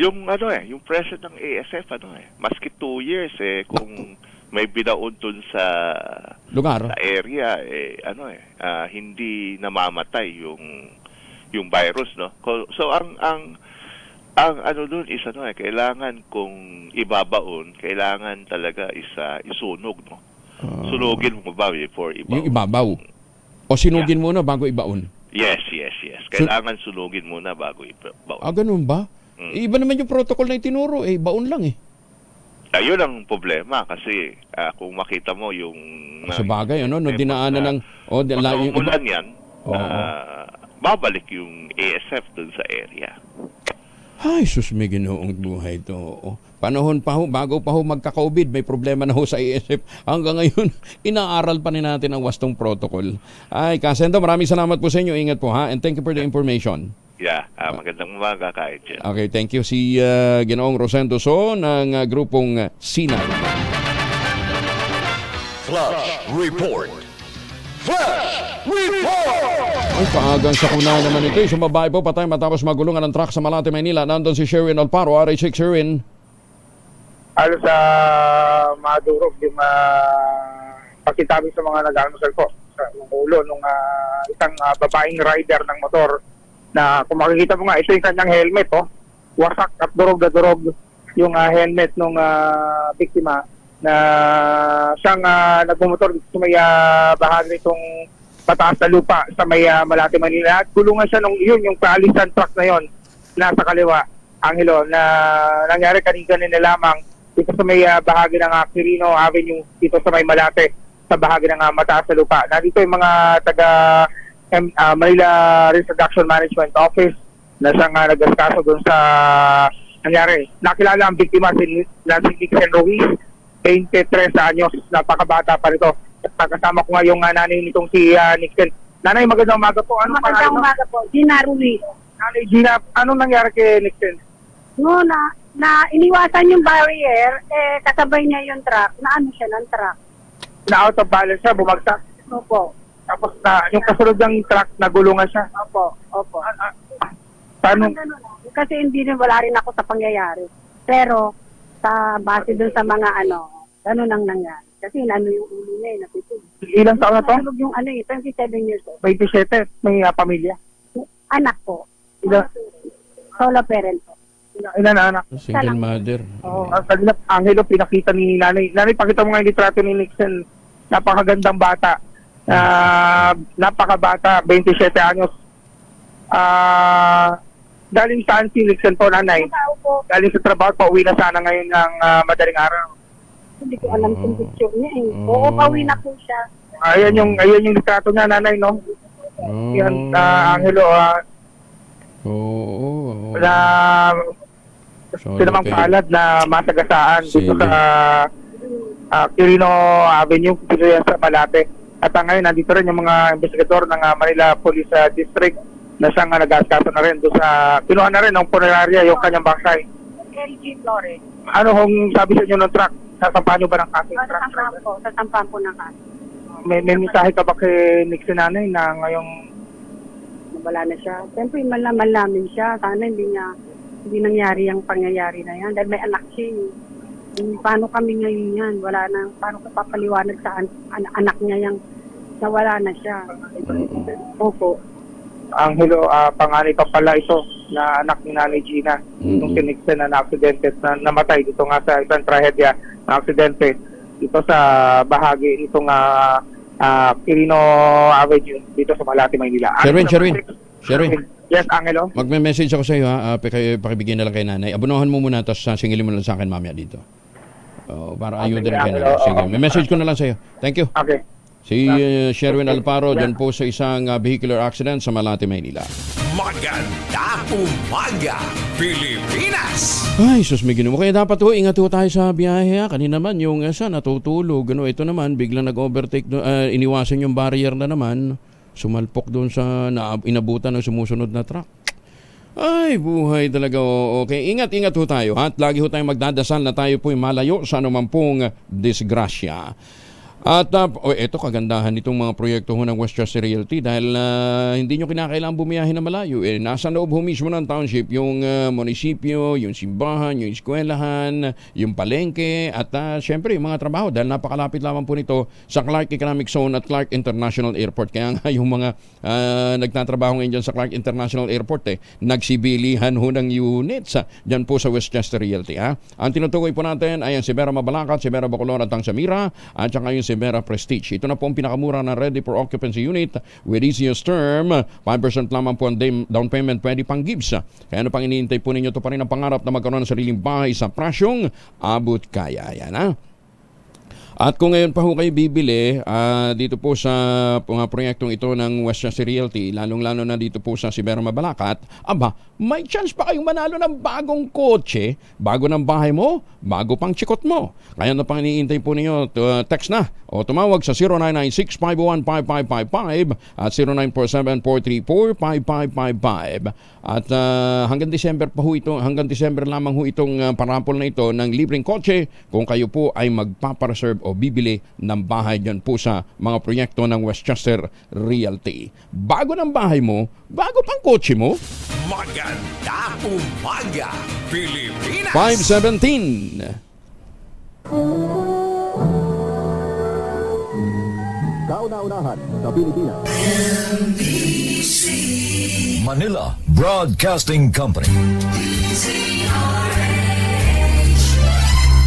Yung yung presence ng ASF maski 2 years kung may binaon dun sa lugar, sa area hindi namamatay yung virus, no? So ang doon is kailangan kung ibabaon, kailangan talaga isunog, no? Sunugin mo ba before ibaon? Yung ibabaw. O sinugin muna bago ibaon? Yes. Kailangan sunugin muna bago ibaon. Ganun ba? Iba naman yung protocol na itinuro, baon lang Ayun ang problema kasi kung makita mo yung sa bagay, dinaanan ng umulan yan, babalik yung ASF dun sa area. Ay, sus, may ginoong buhay to. Panahon pa ho, bago pa ho magka-COVID, may problema na ho sa ASF. Hanggang ngayon, inaaral pa rin natin ang wastong protocol. Ay, Kasendo, maraming salamat po sa inyo. Ingat po, and thank you for the information. Yeah, magandang umaga kahit dyan. Okay, thank you. Si Ginoong Rosendo So ng grupong Sinag. Flash Report! Flash Report! Ay, kaagang sakuna naman ito. Sumabay po patay matapos magulungan ng truck sa Malate, Maynila. Nandun si Sherwin Alparo, RH6 Sherwin. Sa madurog yung pakitabi sa mga nag-almusal ko sa ulo nung isang babaeng rider ng motor na kung makikita mo nga, ito yung kanyang helmet, wasak at durog na durog yung helmet ng biktima na siyang nagmumotor sa may bahagi nitong pataas na lupa sa may Malate, Manila. At gulungan siya nung yun, yung paalisan truck na yon nasa kaliwa, Angelo, na nangyari kanina lamang dito sa may bahagi ng Quirino Avenue, dito sa may Malate, sa bahagi ng mataas na lupa. Nandito yung mga taga Manila Risk Reduction Management Office na siyang nag-askaso doon sa nangyari. Nakilala ang biktima si Nixon Ruiz, 23 anyos, napakabata pa rito. Kasama ko nga yung nanay nitong si Nixon. Nanay, magandang umaga po. Ano magandang umaga po, Gina Ruiz. Nanay Gina, anong nangyari kay Nixon? No, na iniwasan yung barrier, kasabay niya yung truck, naano siya ng truck. Na out of balance siya, bumagsak? Opo. Tapos yung kasunod ng truck, nagulungan siya? Opo. Paano? Kasi hindi rin, wala rin ako sa pangyayari. Pero, sa base dun sa mga ganun ang nangyari. Kasi yung ulo niya, napitid. Ilang taon na to? Yung 27 years old. 27, may pamilya? Anak po. Ilang? Solo parent po. Ilan na anak? Single mother. Kanina, Angelo, pinakita ni nanay. Nanay, pakita mo nga yung litrato ni Nixon. Napakagandang bata. Napakabata, 27 anyos. Galing saan si Nixon po, nanay? Galing sa trabaho po, uwi na sana ngayon ng madaling araw. Hindi ko alam kung picture niya eh. Oo, pauwi na po siya. Ayan yung litrato niya, nanay, no? Yan, Angelo, na sinamang palad na masagasaan dito sa Quirino Avenue, dito yan sa Malate. At ngayon, nandito rin yung mga investigador ng Manila Police District na siyang nag-askaso na rin doon sa, kinuha na rin ng punerarya yung kanyang baksay. LG Flores. Ano kung sabi sa inyo ng truck? Sasampahan nyo ba ng kaso? Sasampahan po ng kaso. May mensahe ka ba kay Nixon nanay na ngayong wala na siya? Siyempre, malaman siya. Sana hindi nangyari ang pangyayari na yan. Dahil may anak siya. Paano kami ngayon yan? Wala na. Paano ko papaliwanag sa anak niya yung nawala na siya? Opo. Angelo, panganay pa pala ito na anak ni Nanay Gina. Nung si Nixon na na-aksidente na namatay dito nga sa isang trahedya na aksidente dito sa bahagi itong Quirino Avenue dito sa Malate, Maynila. Sherwin. Yes, Angelo. Magme-message ako sa iyo pakibigyan na lang kay nanay. Abunuhan mo muna tapos singilin mo lang sa akin mamaya dito. Para ayudan rin kay nanay. Sige, may message ko na lang sa iyo. Thank you. Okay. Si Sherwin Alparo dyan po sa isang vehicular accident sa Malate, Maynila. Maganda umaga, Pilipinas! Ay, sus, may ginumo. Kaya dapat ingat tayo sa biyahe. Kanina naman yung natutulog. Ito naman, biglang nag-overtake. Iniwasan yung barrier na naman. Sumalpok doon sa inabutan ng sumusunod na truck. Ay, buhay talaga. Okay, ingat tayo. At lagi tayong magdadasal na tayo po'y malayo sa anuman pong disgrasya. At ito kagandahan nitong mga proyekto ng Westchester Realty dahil hindi nyo kinakailangan bumiyahin na malayo. Nasa loob mismo ng township yung munisipyo, yung simbahan, yung eskwelahan, yung palengke at syempre yung mga trabaho dahil napakalapit lamang po nito sa Clark Economic Zone at Clark International Airport. Kaya nga yung mga nagtatrabaho ngayon dyan sa Clark International Airport nagsibilihan ng units dyan po sa Westchester Realty. Ang tinutukoy po natin ay ang Sibera Mabalacat, Sibera Bacolod at Tangsamira at saka yung Sibera Prestige. Ito na po ang pinakamura na ready for occupancy unit with easiest term. 5% lamang po ang down payment, pwede pang gives. Kaya ano pang iniintay po ninyo? Ito pa rin ang pangarap na magkaroon ng sariling bahay sa prasyong abot kaya. Yan At kung ngayon pa ho kayo bibili dito po sa mga proyektong ito ng Westchester Realty, lalong-lalo na dito po sa Sibera Mabalacat, may chance pa kayong manalo ng bagong kotse, bago ng bahay mo, bago pang chikot mo. Kaya na pang iniintay po ninyo, text na o tumawag sa 0996-501-5555 at 0947-434-5555. At hanggang December pa ho ito, hanggang December lamang ho itong parampol na ito ng libreng kotse kung kayo po ay magpapareserve o o bibili ng bahay dyan po sa mga proyekto ng Westchester Realty. Bago ng bahay mo, bago pang kotse mo. Maganda umaga, Pilipinas! 5:17. Kauna-unahan sa Pilipinas. Manila Broadcasting Company.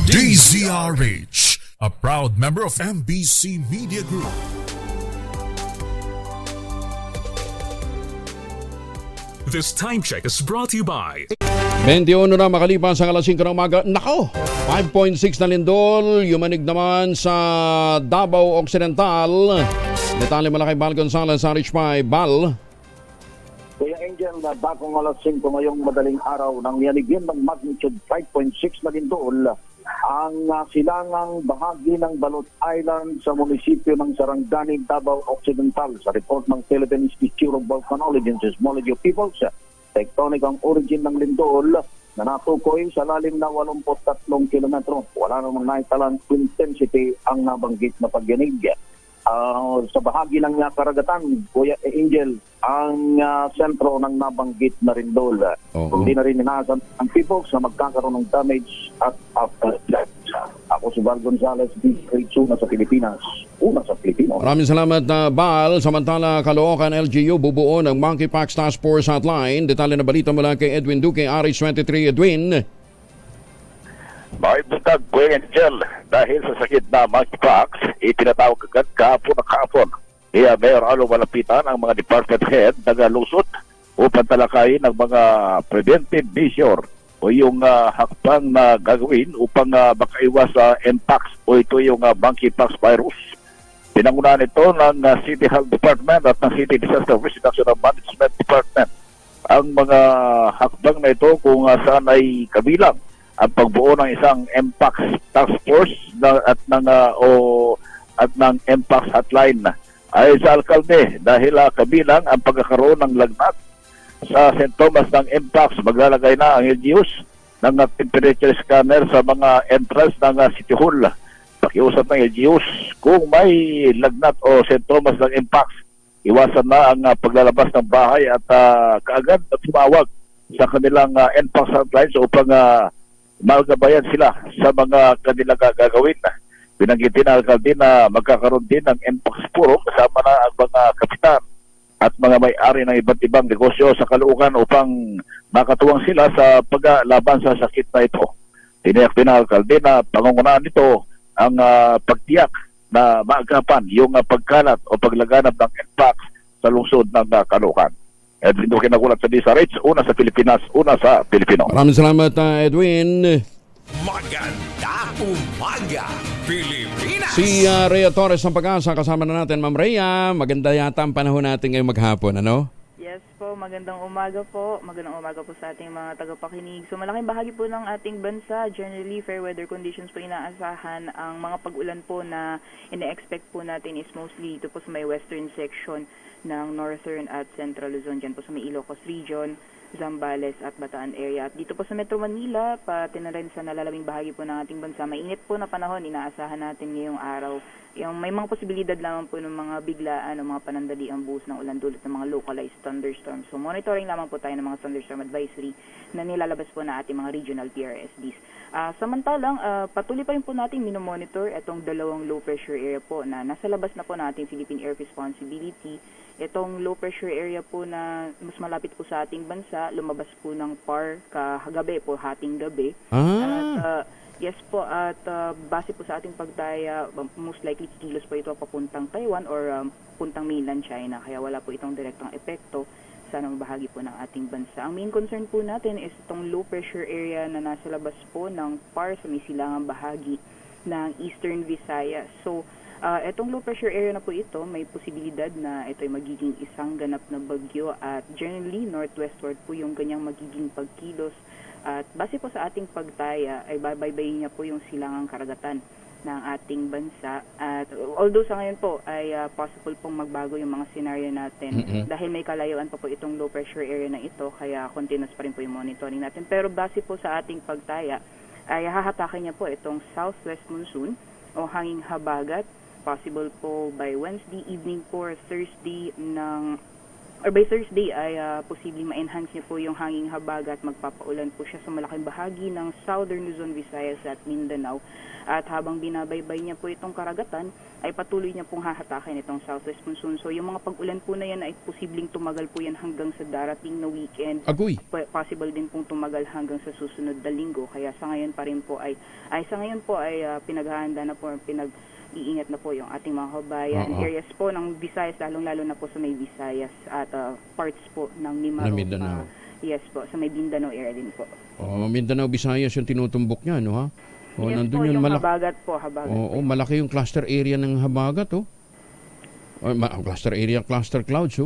DZRH, a proud member of MBC Media Group. This time check is brought to you by 21 na makalipas ang alas 5 ng umaga. Nako! 5.6 na lindol. Yumanig naman sa Davao Occidental. Detalye malaki Bal Gonzales, RH5. Bal. Kuya Angel, na bagong alas 5 ngayong madaling araw nang yanigin ng magnitude 5.6 na lindol ang silangang bahagi ng Balot Island sa munisipyo ng Sarangani, Davao Occidental. Sa report ng Philippine Institute of Volcanology and Seismology of Peoples, tectonic ang origin ng lindol na natukoy sa lalim na 83 kilometro. Wala namang naitalang intensity ang nabanggit na pagyanig. Sa bahagi ng karagatan, Kuya Angel, ang sentro ng nabanggit na lindol. Hindi na rin inaasahan ang people na magkakaroon ng damage at aftereffects. Ako si Bal Gonzales, una sa Pilipinas. Una sa Pilipino. Maraming salamat Bal. Samantala, Caloocan LGU bubuo ng Monkeypox Task Force Hotline. Detalye na balita mula kay Edwin Duque, RH23. Edwin. May butag, Kuya Angel, dahil sa sakit na monkeypox, itinatawag agad kahapon. Kaya Mayor Alo malapitan ang mga department head ng lusot upang talakayin ang mga preventive measure o yung hakbang na gagawin upang makaiwas sa mpox o ito yung monkeypox virus. Pinangunahan ito ng City Health Department at ng City Disaster Risk Reduction and Management Department. Ang mga hakbang na ito kung saan ay kabilang ang pagbuo ng isang mpox task force at ng mpox hotline ay sa alkalde dahil kabilang ang pagkakaroon ng lagnat sa St. Thomas ng mpox. Maglalagay na ang LGUs ng temperature scanner sa mga entrance ng City Hall. Pakiusap ng LGUs kung may lagnat o St. Thomas ng mpox, iwasan na ang paglalabas ng bahay at kaagad na tumawag sa kanilang mpox hotlines upang magabayan sila sa mga kanilang gagawin. Binanggitin ng alkalde na magkakaroon din ng mpox forum kasama na ang mga kapitan at mga may-ari ng iba't ibang negosyo sa Caloocan upang makatuwang sila sa paglaban sa sakit na ito. Tiniyak din ng alkalde na pangungunahan nito ang pagtiyak na maagapan yung pagkalat o paglaganap ng mpox sa lungsod ng Caloocan. Edwin Duque nagulat sa DZRH, una sa Pilipinas, una sa Pilipino. Maraming salamat Edwin. Maganda umaga, Pilipinas! Si Rhea Torres ng Pag-asa, kasama na natin. Ma'am Rhea, maganda yata ang panahon natin ngayong maghapon, ano? Yes po, magandang umaga po. Magandang umaga po sa ating mga tagapakinig. So malaking bahagi po ng ating bansa, generally fair weather conditions po inaasahan. Ang mga pag-ulan po na ina-expect po natin is mostly ito po sa may western section ng northern at central Luzon, dyan po sa may Ilocos region, Zambales at Bataan area. At dito po sa Metro Manila, pati na rin sa nalalabing bahagi po ng ating bansa, mainit po na panahon, inaasahan natin ngayong araw. Yung may mga posibilidad lamang po ng mga biglaan o mga panandali ang buhos ng ulan dulot ng mga localized thunderstorms. So monitoring lamang po tayo ng mga thunderstorm advisory na nilalabas po na ating mga regional PRSDs. Samantalang, patuloy pa rin po natin minomonitor itong dalawang low pressure area po na nasa labas na po natin Philippine Air Responsibility. Itong low pressure area po na mas malapit po sa ating bansa, lumabas po ng PAR kagabi po, hating gabi. At yes po, at base po sa ating pagdaya, most likely kilos po ito papuntang Taiwan or puntang mainland China. Kaya wala po itong direktang epekto sa anong bahagi po ng ating bansa. Ang main concern po natin is itong low pressure area na nasa labas po ng PAR sa may silangang bahagi ng Eastern Visayas. So, itong low pressure area na po ito, may posibilidad na ito ay magiging isang ganap na bagyo at generally northwestward po yung kanyang magiging pagkilos. At base po sa ating pagtaya ay babaybayin niya po yung silangang karagatan ng ating bansa. At although sa ngayon po ay possible pong magbago yung mga scenario natin dahil may kalayuan pa po itong low pressure area na ito, kaya continuous pa rin po yung monitoring natin. Pero base po sa ating pagtaya ay hahatakin niya po itong southwest monsoon o hanging habagat. Possible po by Wednesday evening po or by Thursday ay posibleng ma-enhance niyo po yung hanging habagat. Magpapaulan po siya sa malaking bahagi ng Southern Luzon, Visayas at Mindanao. At habang binabaybay niya po itong karagatan, ay patuloy niya pong hahatakin itong southwest monsoon. So yung mga pag-ulan po na yan ay posibleng tumagal po yan hanggang sa darating na weekend. Agoy. Possible din pong tumagal hanggang sa susunod na linggo. Kaya sa ngayon pa rin po ay pinaghahanda na po, iingat na po yung ating mga kabayan. Areas po ng Visayas, lalong-lalo na po sa may Visayas at parts po ng Mindanao. Yes po, sa may Mindanao area din po. Mindanao, Visayas yung tinutumbok niya, no ha? Yes nandun po, yung habagat po, habagat. Malaki yung cluster area ng habagat, cluster clouds,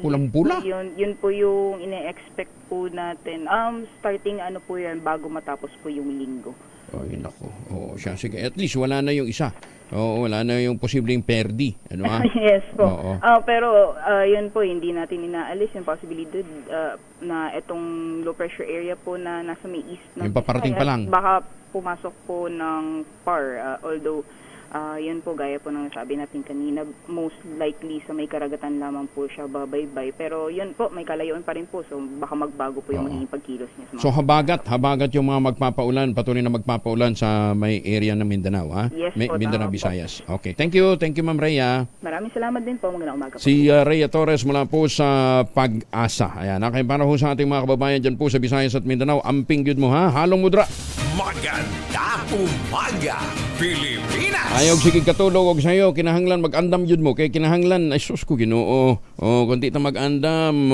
pulang-pula. Yun po yung ine-expect po natin. Starting po yan bago matapos po yung linggo. Ay, nako. Sige. At least wala na yung isa. Wala na yung posibleng perdi. Ano ha? Yes po. Pero yun po, hindi natin inaalis yung possibility na itong low pressure area po na nasa may east. Yung paparating pa lang. Baka pumasok po ng PAR. Although, yun po, gaya po ng sabi natin kanina, most likely sa may karagatan lamang po siya babaybay. Pero yun po, may kalayuan pa rin po. So baka magbago po yung magiging pagkilos niya. So habagat yung mga magpapaulan, patuloy na magpapaulan sa may area ng Mindanao, ha? Yes po, Mindanao, Visayas. Okay, thank you Ma'am Rhea. Maraming salamat din po, magandang umaga po. Si Rhea Torres mula po sa Pag-asa. Ayan, kaya para ho sa ating mga kababayan dyan po sa Visayas at Mindanao, amping yun mo ha, halong mudra. Maganda umaga, Pilipinas! Ayaw sige katulog og sayo, kinahanglan mag-andam yun mo. Kaya kinahanglan, ay sus ko Ginoo. Kundi ta mag-andam,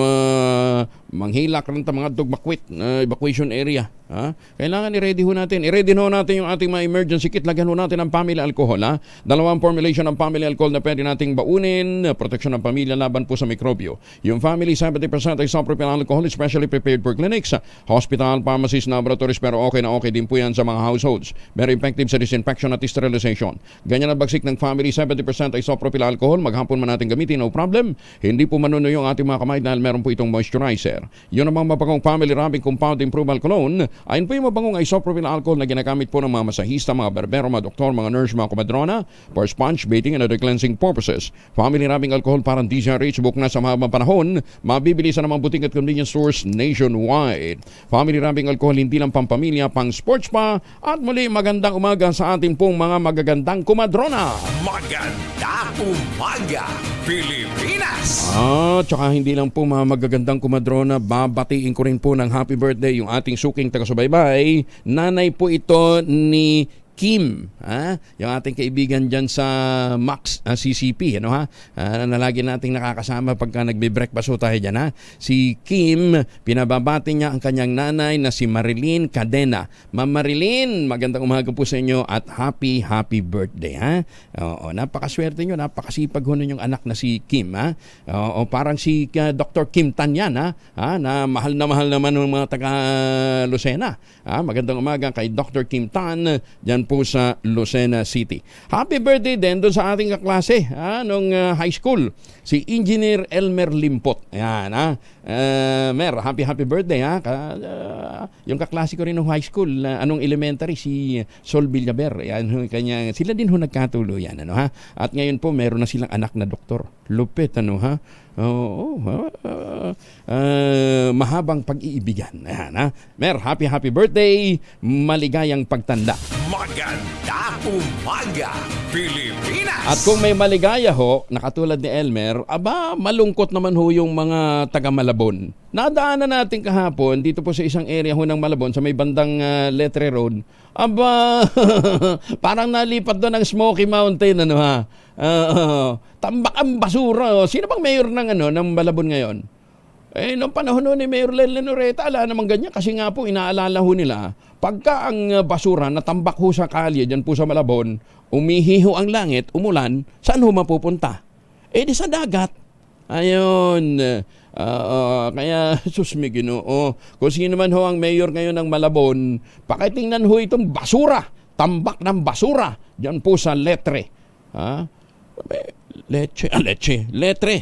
manghilak rin ta mga dugmakwit, evacuation area. Ha? Kailangan i-ready ho natin. I-ready ho natin yung ating mga emergency kit. Lagyan ho natin ang family alcohol. Ha? Dalawang formulation ng family alcohol na pwede nating baunin. Proteksyon ng pamilya laban po sa mikrobyo. Yung family 70% isopropyl alcohol, especially prepared for clinics, hospital, pharmacies, laboratories, pero okay na okay din po yan sa mga households. Very effective sa disinfection at sterilization. Ganyan ang bagsik ng family 70% isopropyl alcohol. Maghapon man natin gamitin, no problem. Hindi po manuno yung ating mga kamay dahil meron po itong moisturizer. Yun namang mapagong family rubbing compound improval cologne. Ayon po yung mabangong isopropyl alcohol na ginagamit po ng mga masahista, mga berbero, mga doktor, mga nurse, mga komadrona for sponge bathing and other cleansing purposes. Family rubbing alcohol parang DZRH book na sa mahabang panahon. Mabibili sa namang butik at convenience stores nationwide. Family rubbing alcohol hindi lang pampamilya, pang sports pa. At muli magandang umaga sa ating pong mga magagandang komadrona. Maganda umaga, Pilipinas! Tsaka hindi lang po mga magagandang komadrona, babatiin ko rin po ng happy birthday yung ating suking taga-subaybay. Nanay po ito ni Kim, yung ating kaibigan dyan sa Max CCP, ano ha? Na lagi nating nakakasama pagka nagbe-breakfast tayo dyan, ha? Si Kim, pinababati niya ang kanyang nanay na si Marilyn Cadena. Ma'am Marilyn, magandang umaga po sa inyo at happy birthday, ha? Napakaswerte nyo, napakasipag ho yung anak na si Kim, ha? Parang si Dr. Kim Tan yan, ha? Na mahal naman ng mga taga Lucena. Magandang umaga kay Dr. Kim Tan, dyan po sa Lucena City. Happy birthday din doon sa ating kaklase nung high school, si Engineer Elmer Limpot. Ayan, Mer, happy birthday, yung kaklase ko rin nung high school, anong elementary, si Sol Villaber. Ayan, sila din ho nagkatuluyan, At ngayon po, meron na silang anak na doktor. Lupit, mahabang pag-iibigan. Ayan, Mer, happy birthday, maligayang pagtanda. Maganda umaga, Pilipinas! At kung may maligaya ho, nakatulad ni Elmer, malungkot naman ho yung mga taga Malabon. Nadaanan natin kahapon dito po sa isang area ho ng Malabon sa may bandang Letre Road. Parang nalipat doon ng Smoky Mountain, tambak ang basura. Sino bang mayor ng Malabon ngayon? Noong panahon ni Mayor Len Lenoreta, ala naman ganyan kasi nga po inaalala ho nila, pagka ang basura natambak ho sa kalye dyan po sa Malabon, umihiho ang langit, umulan, saan ho mapupunta? Di sa dagat. Ayun. Kaya susmi Ginoo. Kung sino man ho ang mayor ngayon ng Malabon, pakitingnan ho itong basura, tambak ng basura dyan po sa Letre. Letre.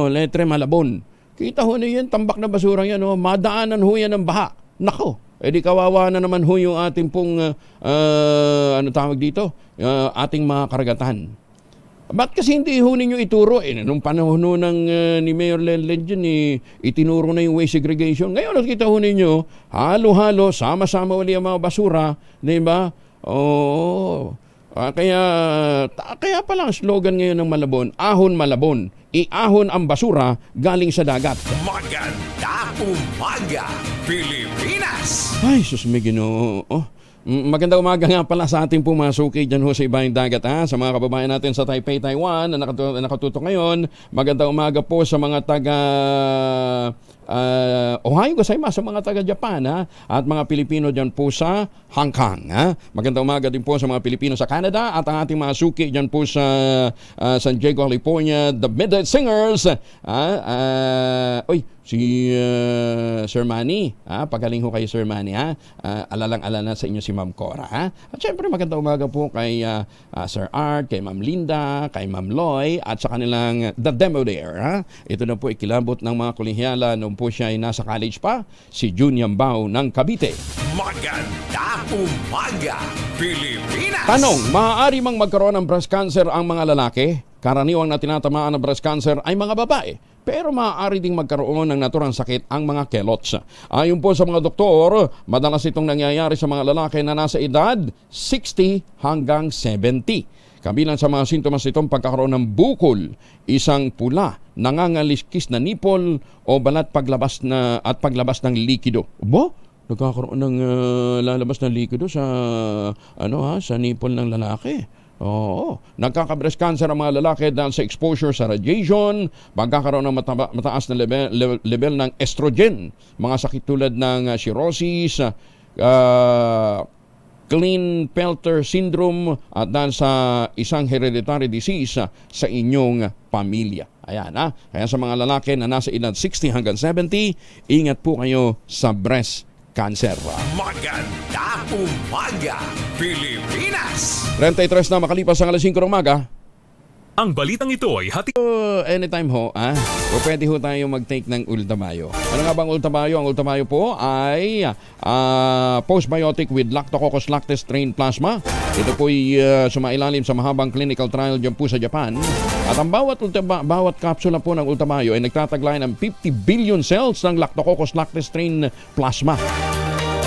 Letre Malabon. Kita ho na yan, tambak na basura yan, madaanan ho yan ng baha. Nako, di kawawa na naman ho yung ating pong, ano tawag dito, ating mga karagatan. Ba't kasi hindi ho ninyo ituro? Nung panahon ho ng ni Mayor Lenlen dyan, itinuro na yung waste segregation. Ngayon, nakita ho ninyo, halo-halo, sama-sama uli ang mga basura, di ba? Kaya pala ang slogan ngayon ng Malabon, ahon Malabon, iahon ang basura galing sa dagat. Maganda umaga, Pilipinas! Ay, sus may Ginoo. Magandang umaga nga pala sa ating pumasuki dyan ho sa ibang dagat, sa mga kababayan natin sa Taipei, Taiwan na nakatutok ngayon. Magandang umaga po sa mga taga Ohio gozaimasu, sa mga taga Japan at mga Pilipino dyan po sa Hong Kong. Magandang umaga din po sa mga Pilipino sa Canada at ang ating mga suki dyan po sa San Diego, California, the Midnight Singers. Si Sir Manny, pagaling ho kay Sir Manny, alalang-alala sa inyo si Ma'am Cora. At syempre magandang umaga po kay Sir Art, kay Ma'am Linda, kay Ma'am Loy, at sa kanilang The Demo There. Ito na po ikilabot ng mga kolehiala noong po siya ay nasa college pa, si Jun Yambao ng Cavite. Maganda umaga, Pilipinas! Tanong, maaari mang magkaroon ng breast cancer ang mga lalaki? Karaniwang na tinatamaan ng breast cancer ay mga babae. Pero maaari ding magkaroon ng naturang sakit ang mga kelots. Ayon po sa mga doktor, madalas itong nangyayari sa mga lalaki na nasa edad 60 hanggang 70. Kabilang sa mga sintomas itong pagkakaroon ng bukol, isang pula, nangangaliskis na nipple o balat paglabas ng likido. Nagkakaroon ng lalabas na likido sa sa nipple ng lalaki. Nagkaka-breast cancer ang mga lalaki dahil sa exposure sa radiation, magkakaroon ng mataas na level ng estrogen, mga sakit tulad ng cirrhosis, Klinefelter syndrome at dahil sa isang hereditary disease sa inyong pamilya. Ayan, Kaya sa mga lalaki na nasa edad 60 hanggang 70, ingat po kayo sa breast cancer. Maganda umaga, Pilipinas! 33 na makalipas ang alas 5 ng umaga. Ang balitang ito ay anytime ho, o pwede ho tayo mag-take ng Ultamayo. Ano nga bang Ultamayo? Ang Ultamayo po ay postbiotic with Lactococcus lactis strain plasma. Ito po ay sumailalim sa mahabang clinical trial dyan po sa Japan. At ang bawat kapsula po ng Ultamayo ay nagtataglay ng 50 billion cells ng Lactococcus lactis strain plasma.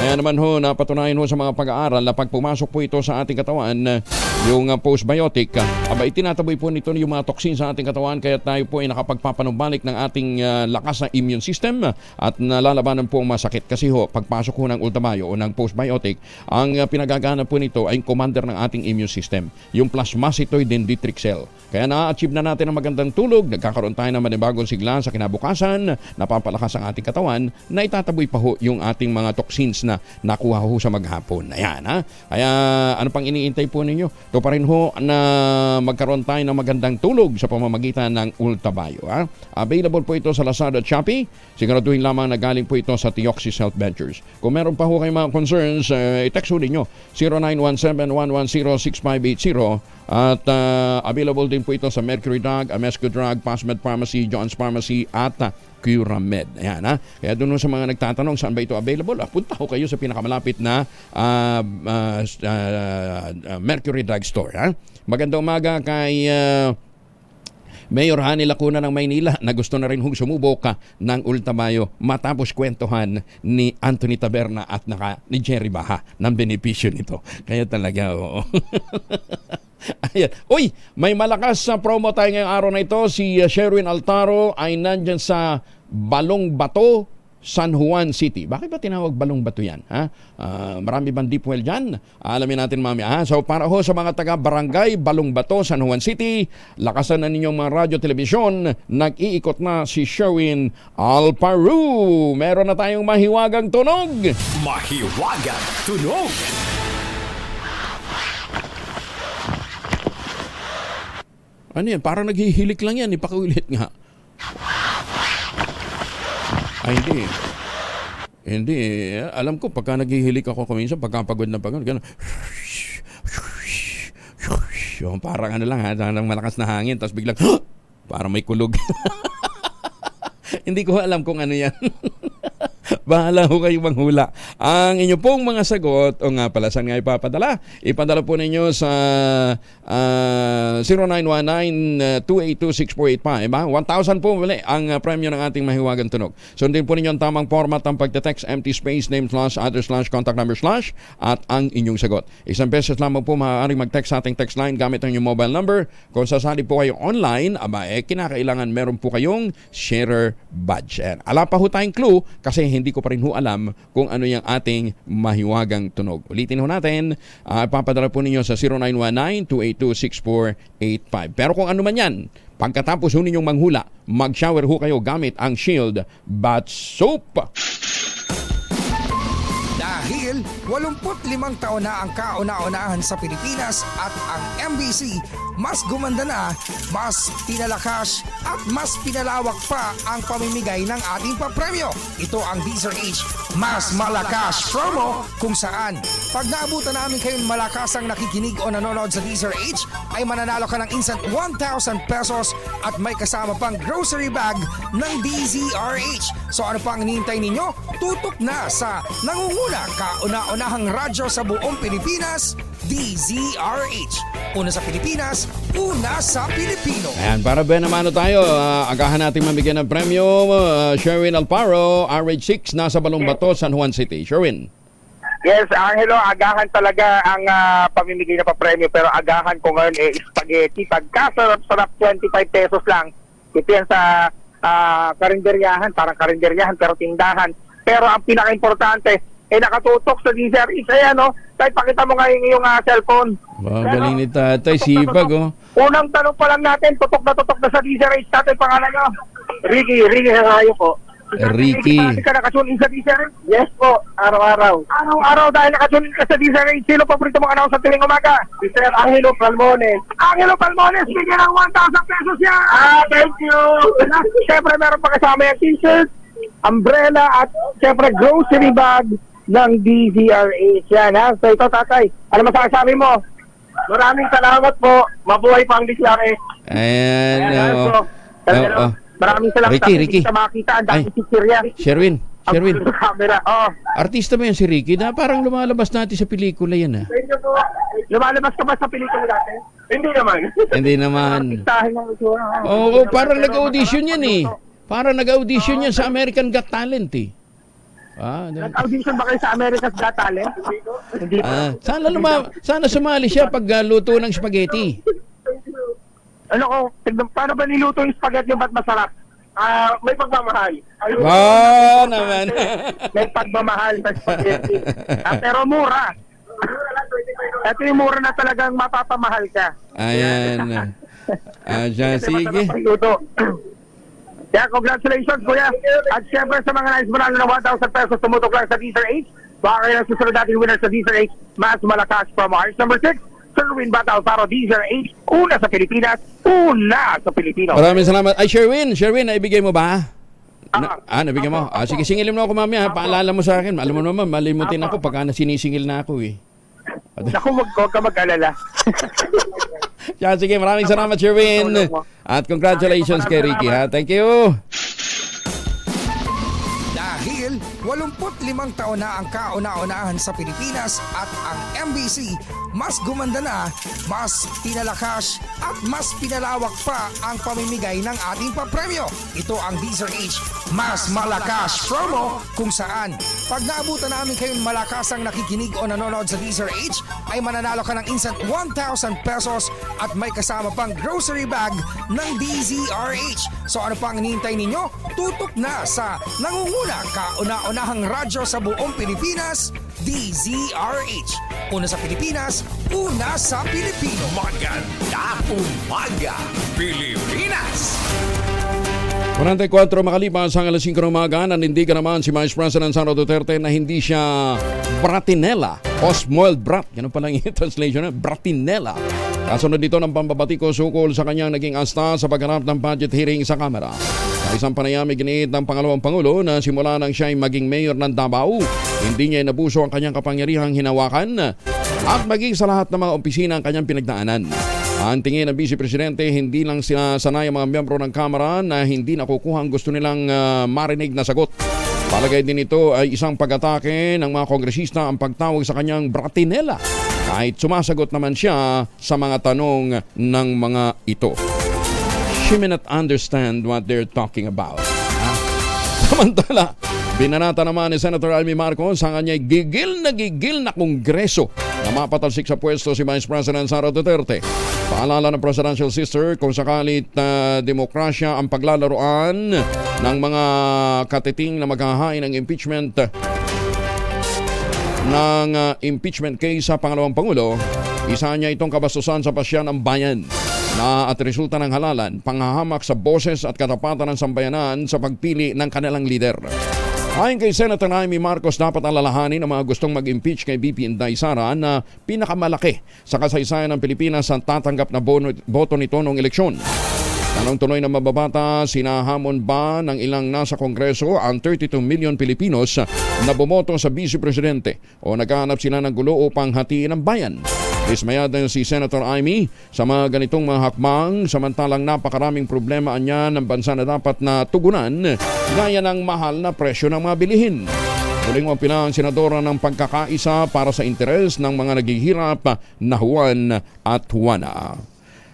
Kaya naman ho, napatunayan ho sa mga pag-aaral na pag pumasok po ito sa ating katawan, yung postbiotic, itinataboy po nito yung mga toxin sa ating katawan, kaya tayo po ay nakapagpapanumbalik ng ating lakas na immune system at nalalabanan po ang masakit. Kasi ho, pagpasok ho ng Ultamayo o ng postbiotic, ang pinagagana po nito ay commander ng ating immune system, yung plasmacytoid dendritic cell. Kaya na-achieve na natin ang magandang tulog, nagkakaroon tayo ng manibagong sigla sa kinabukasan, napapalakas ang ating katawan, na itataboy pa ho yung ating mga toxins na nakuha ho sa maghapon. Ayan, Kaya ano pang iniintay po ninyo? Ito pa rin ho na magkaroon tayo ng magandang tulog sa pamamagitan ng Ultamayo. Available po ito sa Lazada at Shopee. Siguraduhin lamang na galing po ito sa Tioxis Health Ventures. Kung meron pa ho kayong mga concerns, i-text ho ninyo 0917-110-6580 at available din po ito sa Mercury Drug, Amesco Drug, Pasmed Pharmacy, John's Pharmacy at Curamed. Ayan, Kaya doon sa mga nagtatanong saan ba ito available, punta ho kayo sa pinakamalapit na Mercury Drug Store. Magandang umaga kay Mayor Hani Lacuna ng Maynila na gusto na rin sumubok ng Ultamayo matapos kwentuhan ni Anthony Taberna at ni Jerry Baha ng benepisyo nito. Kaya talaga, oo. Ayan. Uy, may malakas sa promo tayo ngayong araw na ito. Si Sherwin Altaro ay nandyan sa Balong Bato, San Juan City. Bakit ba tinawag Balong Bato yan? Marami bang deep well dyan? Alamin natin mamaya. So para ho sa mga taga-barangay Balong Bato, San Juan City, lakasan na ninyong mga radyo, telebisyon. Nag-iikot na si Sherwin Alparu. Meron na tayong mahiwagang tunog. Mahiwagang tunog. Ano yan? Parang naghihilik lang yan. Ipakiulit nga. Ay, hindi. Hindi. Alam ko, pagka naghihilik ako kuminsan, pagka pagod na pagod, gano'n. Parang ano lang parang malakas na hangin, tapos biglang, parang may kulog. Hindi ko alam kung ano yan. Bahala ho kayo manghula. Ang inyo pong mga sagot, o nga pala, saan nga ipapadala? Ipadala po ninyo sa 0919-282-6485. 1,000 po muli ang premyo ng ating mahiwagang tunog. Sundin po ninyo ang tamang format ng pagte-text, empty space, name / address / contact number / at ang inyong sagot. Isang beses lamang po maaaring mag-text sa ating text line gamit ang inyong mobile number. Kung sasali po kayo online, kinakailangan meron po kayong sharer badge. Ala pa ho tayong clue kasi hindi ko pa rin ho alam kung ano yung ating mahiwagang tunog. Ulitin ho natin, papadala po ninyo sa 0919-282-6485. Pero kung ano man yan, pagkatapos ho ninyong manghula, mag-shower ho kayo gamit ang Shield Bath Soap. Dahil 85 taon na ang kauna-unahan sa Pilipinas at ang MBC mas gumanda na, mas pinalakas at mas pinalawak pa ang pamimigay ng ating papremyo. Ito ang DZRH Mas Malakas Promo, kung saan pag naabutan namin kayong malakasang nakikinig o nanonood sa DZRH ay mananalo ka ng instant 1,000 pesos at may kasama pang grocery bag ng DZRH. So ano pang hinihintay ninyo? Tutok na sa nangunguna kauna-unahang radyo sa buong Pilipinas, DZRH. Una sa Pilipinas, una sa Pilipino. Ayan, para ba naman tayo, agahan natin mamigyan ng premyo. Sherwin Alparo, RH6, nasa Balongbato, San Juan City. Sherwin. Yes, Angelo, agahan talaga ang pamimigay na pa-premyo, pero agahan ko ngayon spaghetti. Pagkasarap-sarap, 25 pesos lang. Ito yan sa karinderyahan, parang karinderyahan pero tindahan. Pero ang pinaka-importante, nakatutok sa DZRH. Ayan, no? Kahit pakita mo ngayon yung cellphone. Galing ni tatay, sipag, oh. Unang tanong pa lang natin, tutok na sa DZRH. Tatay, pangalan nyo? Ricky Harayo po. Ricky. Ricky, ka nakatune in sa DZRH? Yes po, araw-araw. Araw-araw dahil nakatune in ka sa DZRH. Sino paborito mo announce sa tuwing umaga? Si Sir Angelo Palmones. Angelo Palmones, bigyan ng 1,000 pesos yan! Thank you! Siyempre, meron pa kasama yung t-shirt, umbrella, at siyempre grocery bag ng DZRH. Yan, ha? So ito, tatay, ano masasabi mo? Maraming salamat po. Mabuhay pa ang DZRH. Ayan, Maraming salamat. Ricky. Sa makita, ang dami si Syria. Sherwin. Camera. Artista ba yan si Ricky? Na parang lumalabas natin sa pelikula yan, ha? Lumalabas ka ba sa pelikula natin? Hindi naman. Oo, parang nag-audition yan, eh. Parang nag-audition yan sa American Got Talent, eh. Nag-audition ba kayo sa America's Got Talent? Hindi pa. Sana sumali siya pag luto ng spaghetti. Paano ba niluto yung spaghetti ba't masarap? May pagmamahal. Naman. May pagmamahal sa spaghetti. Pero mura. Ito yung mura na talagang mapapamahal ka. Ayan. Sige. Kaya congratulations, kuya. At syempre sa mga nais manalo ng 1,000 pesos tumutok lang sa DZRH. Baka kayo ng susunod natin winner sa DZRH Mas Malakas from Mars. Number 6, Sherwin Batao Taro, DZRH. Una sa Pilipinas, una sa Pilipino. Maraming salamat. Ay, Sherwin, naibigay mo ba? Nabigay mo? Sige, singilin mo ako mamaya. Paalala mo sa akin. Alam mo naman, malimutin ako pagka sinisingil na ako, eh. Naku, huwag ka mag-alala. Sige, maraming salamat, Sherwin. At congratulations kay Ricky, ha? Thank you. Dahil 85 taon na ang kauna-unahan sa Pilipinas at ang MBC mas gumanda na, mas pinalakas at mas pinalawak pa ang pamimigay ng ating papremyo. Ito ang DZRH Mas Malakas Promo, kung saan pag naabutan namin kayong malakasang nakikinig o nanonood sa DZRH ay mananalo ka ng instant 1,000 pesos at may kasama pang grocery bag ng DZRH. So ano pang hinihintay ninyo? Tutok na sa nangunguna kauna-unahang radyo sa buong Pilipinas, DZRH. Una sa Pilipinas, una sa Pilipino. Magandang umaga, Pilipinas! 44 makalipas ang alas 5 ng umaga, nanindigan naman si Vice President Sara Duterte na hindi siya bratinela o spoiled brat. Ganun pala yung translation na, bratinela. Kasunod dito ng pambabatikos ukol sa kanyang naging asta sa pagharap ng budget hearing sa Kamara. Sa isang panayamig giniit ng pangalawang Pangulo na simula nang siya ay maging mayor ng Davao, hindi niya inabuso ang kanyang kapangyarihang hinawakan at maging sa lahat ng mga opisina ang kanyang pinagdaanan. Ang tingin ng Vice Presidente, hindi lang sila sanay ang mga miyembro ng Kamara na hindi nakukuha ang gusto nilang marinig na sagot. Palagay din ito ay isang pag-atake ng mga kongresista ang pagtawag sa kanyang bratinela. Kahit sumasagot naman siya sa mga tanong ng mga ito. She may not understand what they're talking about. Samantala, binanata naman ni Senator Amy Marcos ang kanya'y gigil na kongreso na mapatalsik sa pwesto si Vice President Sara Duterte. Paalala ng presidential sister kung sakalit demokrasya ang paglalaroan ng mga katiting na maghahain ng impeachment case sa pangalawang Pangulo, isa niya itong kabastusan sa pasya ng bayan na at resulta ng halalan, panghahamak sa boses at katapatan ng sambayanan sa pagpili ng kanilang lider. Ayon kay Senator Amy Marcos, dapat alalahanin ang mga gustong mag-impeach kay VP Inday Sara na pinakamalaki sa kasaysayan ng Pilipinas ang tatanggap na boto nito noong eleksyon. Tanong tuloy na mababata, sinahamon ba ng ilang nasa Kongreso ang 32 million Pilipinos na bumoto sa Vice Presidente o naghahanap sila ng gulo upang hatiin ang bayan? Dismayada si Senator Amy sa mga ganitong mga hakbang, samantalang napakaraming problema niya ng bansa na dapat na tugunan, gaya ng mahal na presyo ng mga bilihin. Muling wapila ang senadora ng pagkakaisa para sa interes ng mga naghihirap na Juan at Juana.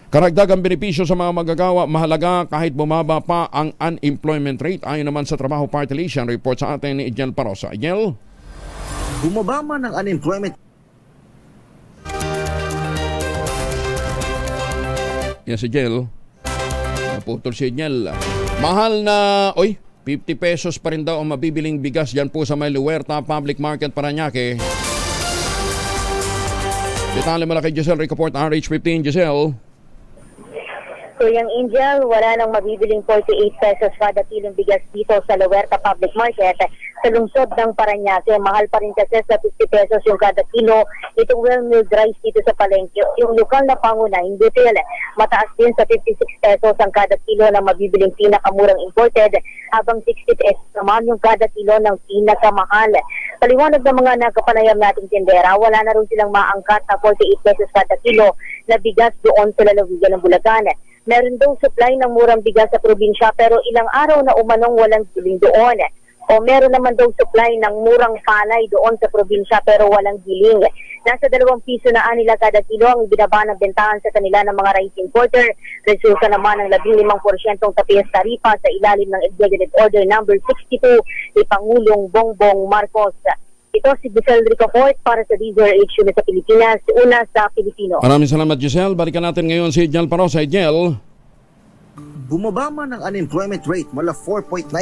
Karagdagang benepisyo sa mga magagawa, mahalaga kahit bumaba pa ang unemployment rate. Ayon naman sa Trabaho Party List, yan report sa atin ni Ijel Parosa. Ijel? Bumaba man ang unemployment. Yan si Ijel. Naputol si Ijel. Mahal na, 50 pesos pa rin daw ang mabibiling bigas dyan po sa may Luerta Public Market, Parañaque. Detalye mula kay Giselle Ricoport, RH15. Giselle. Kuyang Angel, wala nang mabibiling 48 pesos kada kilong bigas dito sa Luerta Public Market sa lungsod ng Parañaque. Mahal pa rin kasi sa 50 pesos yung kada kilo itong well-milled rice dito sa palengke. Yung lokal na pangunahing butil, mataas din sa 56 pesos ang kada kilo ng mabibiling pinakamurang imported, habang 60 pesos naman yung kada kilo ng pinakamahal. Paliwanag ng mga nakapanayam nating tindera, wala na rin silang maangkat na 48 pesos kada kilo na bigas doon sa lalawigan ng Bulacan. Meron daw supply ng murang bigas sa probinsya pero ilang araw na umanong walang giling doon. O meron naman daw supply ng murang palay doon sa probinsya pero walang giling. Nasa 2 piso na nila kada kilo ang ibinaba ng bentahan sa kanila ng mga rice importer. Resulta naman ng 15% tapias tarifa sa ilalim ng Executive Order No. 62 ni Pangulong Bongbong Marcos. Ito si Giselle Ricoport para sa DZRH sa Pilipinas, una sa Pilipino. Maraming salamat, Giselle. Balikan natin ngayon si Ijel Parosa. Ijel. Bumaba man ang unemployment rate mula 4.9%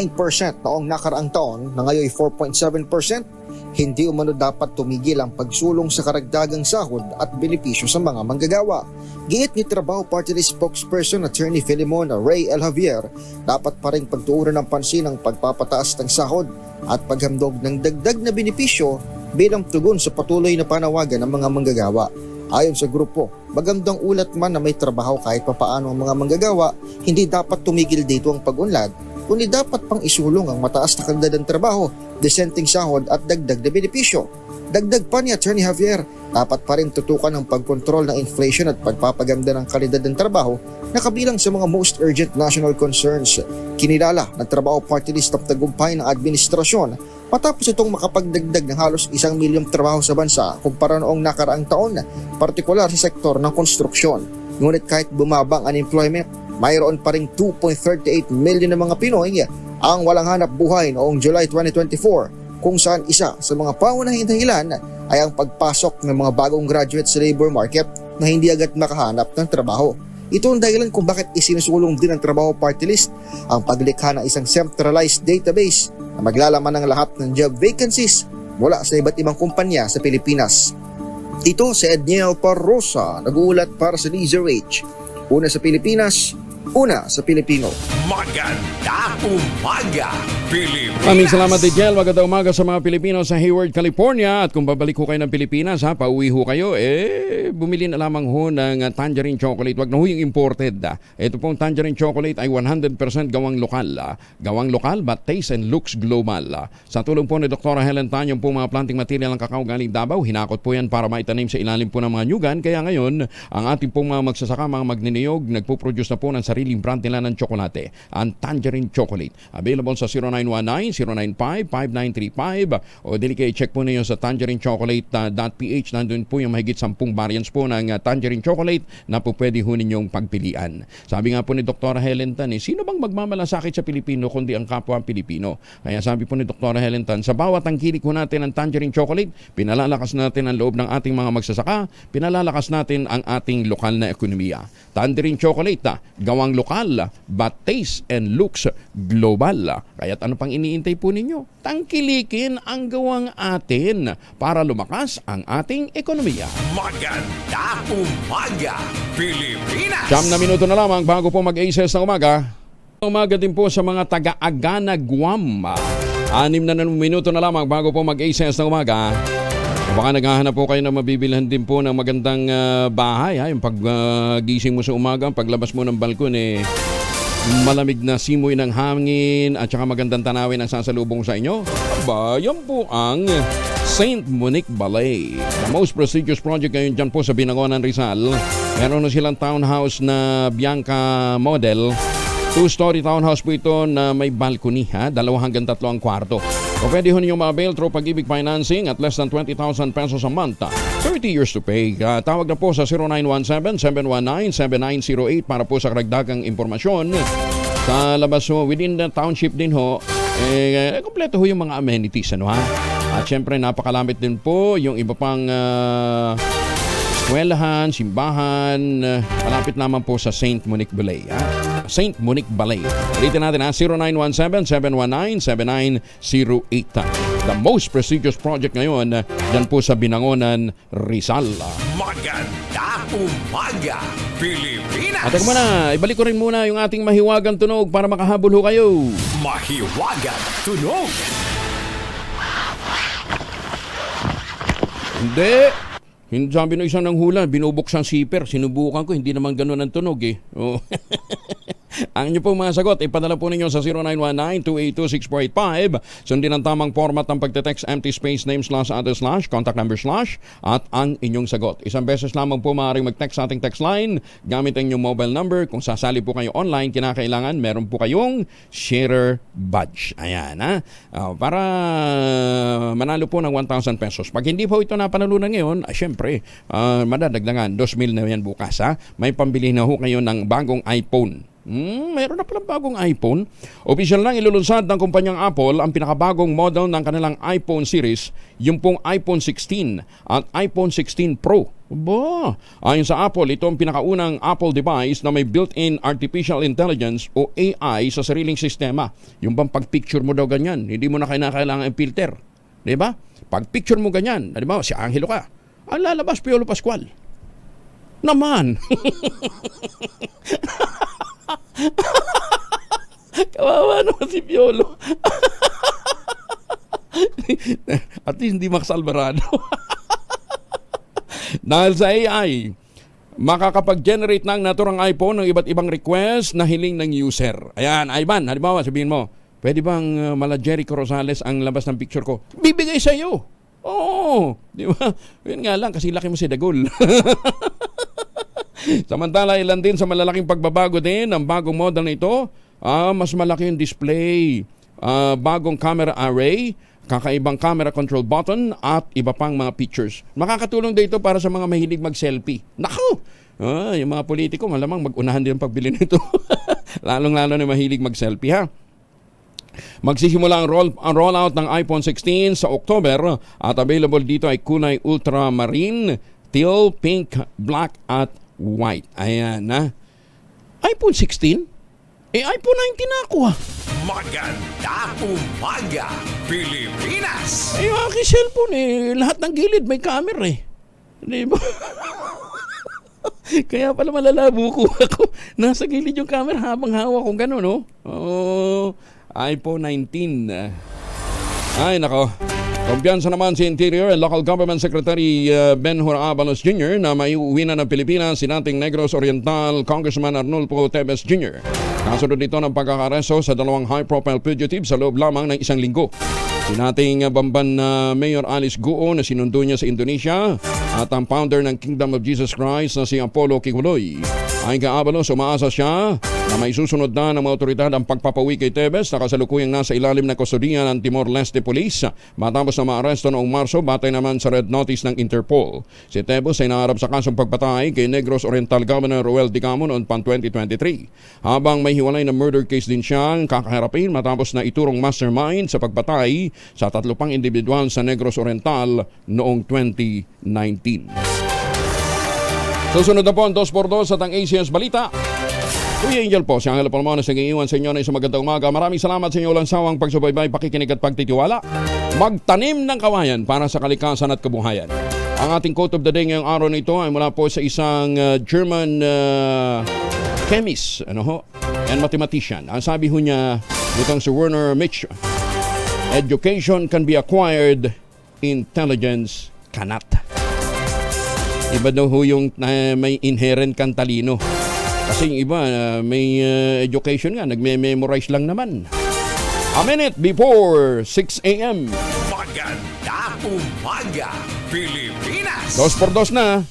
noong nakaraang taon na ngayon 4.7%, hindi umano dapat tumigil ang pagsulong sa karagdagang sahod at benepisyo sa mga manggagawa. Giit ni Trabaho Party List spokesperson Attorney Filimon Ray L. Javier, dapat pa rin pagtuunan ng pansin ang pagpapataas ng sahod at paghamdog ng dagdag na benepisyo bilang tugon sa patuloy na panawagan ng mga manggagawa. Ayon sa grupo, magandang ulat man na may trabaho kahit papaano ang mga manggagawa, hindi dapat tumigil dito ang pag-unlad, kundi dapat pang isulong ang mataas na kalidad ng trabaho, disenteng sahod at dagdag na benepisyo. Dagdag pa ni Attorney Javier, dapat pa rin tutukan ang pagkontrol ng inflation at pagpapaganda ng kalidad ng trabaho na kabilang sa mga most urgent national concerns. Kinilala ng Trabaho Party List ng tagumpay ng administrasyon matapos itong makapagdagdag ng halos 1 milyong trabaho sa bansa kumpara noong nakaraang taon, partikular sa sektor ng konstruksyon. Ngunit kahit bumaba ang unemployment, mayroon pa ring 2.38 million na mga Pinoy ang walang hanap buhay noong July 2024, kung saan isa sa mga pangunahing dahilan ay ang pagpasok ng mga bagong graduate sa labor market na hindi agad makahanap ng trabaho. Ito ang dahilan kung bakit isinusulong din ng Trabaho Party List ang paglikha ng isang centralized database na maglalaman ng lahat ng job vacancies mula sa iba't ibang kumpanya sa Pilipinas. Ito si Edniel Parrosa, nag-uulat para sa DZRH. Una sa Pilipinas, una sa Pilipino. Magandang umaga, Pilipinas! Maraming salamat, Ijel. Magandang umaga sa mga Pilipino sa Hayward, California. At kung babalik ho kayo ng Pilipinas, pauwi ho kayo, bumili na lamang ho ng tangerine chocolate. Wag na ho yung imported. Ito pong tangerine chocolate ay 100% gawang lokal. Gawang lokal but taste and looks global. Sa tulong po ni Dr. Helen Tan, yung po mga planting material ng kakao galing Davao, hinakot po yan para maitanim sa ilalim po ng mga nyugan. Kaya ngayon, ang ating pong mga magsasaka, mga magniniyog, nagpo-produce na po ng sariling brand nila ng tsokolate. ang Tangerine Chocolate. Available sa 0919-095-5935 o dili kayo check po ninyo sa tangerinechocolate.ph. Nandun po yung mahigit 10 variants po ng Tangerine Chocolate na po pwede ho ninyong pagpilian. Sabi nga po ni Dr. Helen Tan, sino bang magmamalasakit sa Pilipino kundi ang kapwa Pilipino? Kaya sabi po ni Dr. Helen Tan, sa bawat tangkilik po natin ng Tangerine Chocolate, pinalalakas natin ang loob ng ating mga magsasaka, pinalalakas natin ang ating lokal na ekonomiya. Tangerine Chocolate, gawang lokal, but taste and looks global. Kaya't ano pang iniintay po ninyo? Tangkilikin ang gawang atin para lumakas ang ating ekonomiya. Maganda umaga, Pilipinas! 9 na minuto na lamang bago po mag-aces ng umaga. Umaga din po sa mga taga-Agana, Guam. 6 na minuto na lamang bago po mag-aces ng umaga. Baka naghahanap po kayo na mabibilhan din po ng magandang bahay. Yung paggising mo sa umaga, paglabas mo ng balkon, malamig na simoy ng hangin at saka magandang tanawin ang sasalubong sa inyo. Aba, yan po ang St. Monique Ballet. The most prestigious project ngayon dyan po sa Binangonan, Rizal. Meron na silang townhouse na Bianca model. 2-story townhouse po ito na may balcony, 2 hanggang 3 ang kwarto. O pwede ho ninyong ma-avail through Pag-ibig Financing at less than 20,000 pesos a month. 30 years to pay. Tawag na po sa 0917-719-7908 para po sa karagdagang impormasyon. Sa labas ho, within the township din ho, kompleto ho yung mga amenities. At syempre, napakalamit din po yung iba pang eskwelahan, simbahan, malapit naman po sa St. Monique Ballet. St. Monique Ballet. Ulitin natin 0917-719-7908. The most prestigious project ngayon dyan po sa Binangonan, Rizal. Maganda umaga, Pilipinas! At muna, ibalik ko rin muna yung ating mahiwagang tunog para makahabol ho kayo. Mahiwagang tunog! Hindi. Sabi ng isang nanghula, binubuksan siper. Sinubukan ko, hindi naman ganun ang tunog Oh. Ang inyo pong mga sagot, ipadala po ninyo sa 0919-282-6485. Sundin ang tamang format ng pagte-text, empty space, name / other / contact number / at ang inyong sagot. Isang beses lamang po maaaring mag-text sa ating text line gamit ang inyong mobile number. Kung sasali po kayo online, kinakailangan meron po kayong sharer badge. Ayan para manalo po ng 1,000 pesos. Pag hindi po ito napanalunan ngayon, syempre, madadagdagan. 2,000 na yan bukas. May pambili na ho kayo ng bagong iPhone. Mayroon na palang bagong iPhone. Opisyal lang ilulunsad ng kumpanyang Apple ang pinakabagong model ng kanilang iPhone series, yung pong iPhone 16 at iPhone 16 Pro. Ayon sa Apple, ito ang pinakaunang Apple device na may built-in artificial intelligence o AI sa sariling sistema. Yung bang pag-picture mo daw ganyan, hindi mo na kailangan ang filter. Diba? Pag-picture mo ganyan, diba, si Angelo ka, ang lalabas Piolo Pascual. Naman! Kawawa naman si Piolo. At least hindi Max Alvarado. Dahil sa AI, makakapag-generate ng naturang iPhone ng iba't ibang request na hiling ng user. Ayan, Ivan, halimbawa sabihin mo, pwede bang mala Jericho Rosales ang labas ng picture ko? Bibigay sa iyo. Oo, di ba? Yun nga lang, kasi laki mo si Dagol. Samantala, ilan din sa malalaking pagbabago din ng bagong model na ito. Mas malaki yung display, bagong camera array, kakaibang camera control button, at iba pang mga features. Makakatulong dito para sa mga mahilig mag-selfie. Naku! Yung mga politiko, malamang mag-unahan din ang pagbili nito. Lalong-lalo na mahilig mag-selfie, Magsisimula ang rollout ng iPhone 16 sa October at available dito ay kulay ultramarine, teal, pink, black at white. Ayan iPhone 16? iPhone 19 na ako Maganda umaga, Pilipinas! Yung aking cellphone lahat ng gilid may camera Di ba? Kaya pala malalabo ko ako. Nasa gilid yung camera habang hawak kong gano'n, iPhone 19. Ay, nako. Kumpiyansa naman si Interior and Local Government Secretary Ben Hur Abalos Jr. na maiuwi na ng Pilipinas si dating Negros Oriental Congressman Arnulfo Teves Jr. Kasunod dito ng pagkakaresto sa dalawang high-profile fugitives sa loob lamang ng isang linggo. Si dating Bamban Mayor Alice Guo na sinundo niya sa Indonesia At ang founder ng Kingdom of Jesus Christ na si Apollo Kibuloy ay kaabalos umaasa siya na may susunod na ng mga otoridad ang pagpapawi kay Tevez na kasalukuyang nasa ilalim ng kustodiya ng Timor-Leste Police matapos na maaresto noong Marso batay naman sa red notice ng Interpol. Si Tevez ay naharap sa kasong pagpatay kay Negros Oriental Governor Roel Dicamo noong 2023. Habang may hiwalay na murder case din siyang kakaharapin matapos na iturong mastermind sa pagpatay sa 3 pang individual sa Negros Oriental noong 2019. Susunod na po ang 2x2 at ang ACS Balita. Kuya Angel po, si Angelo Palmones nag-iiwan sa inyo na isang magandang umaga. Maraming salamat sa inyo walang sawang pagsubaybay, pakikinig at pagtitiwala. Magtanim ng kawayan para sa kalikasan at kabuhayan. Ang ating quote of the day ngayong araw na ito ay mula po sa isang German chemist and mathematician. Ang sabi ho niya, itong si Werner Mitch, education can be acquired, intelligence cannot. Iba daw ho yung may inherent kang talino. Kasi yung iba, may education nga, nagme-memorize lang naman. A minute before 6 a.m. Magandang umaga, Pilipinas! 2x2 na.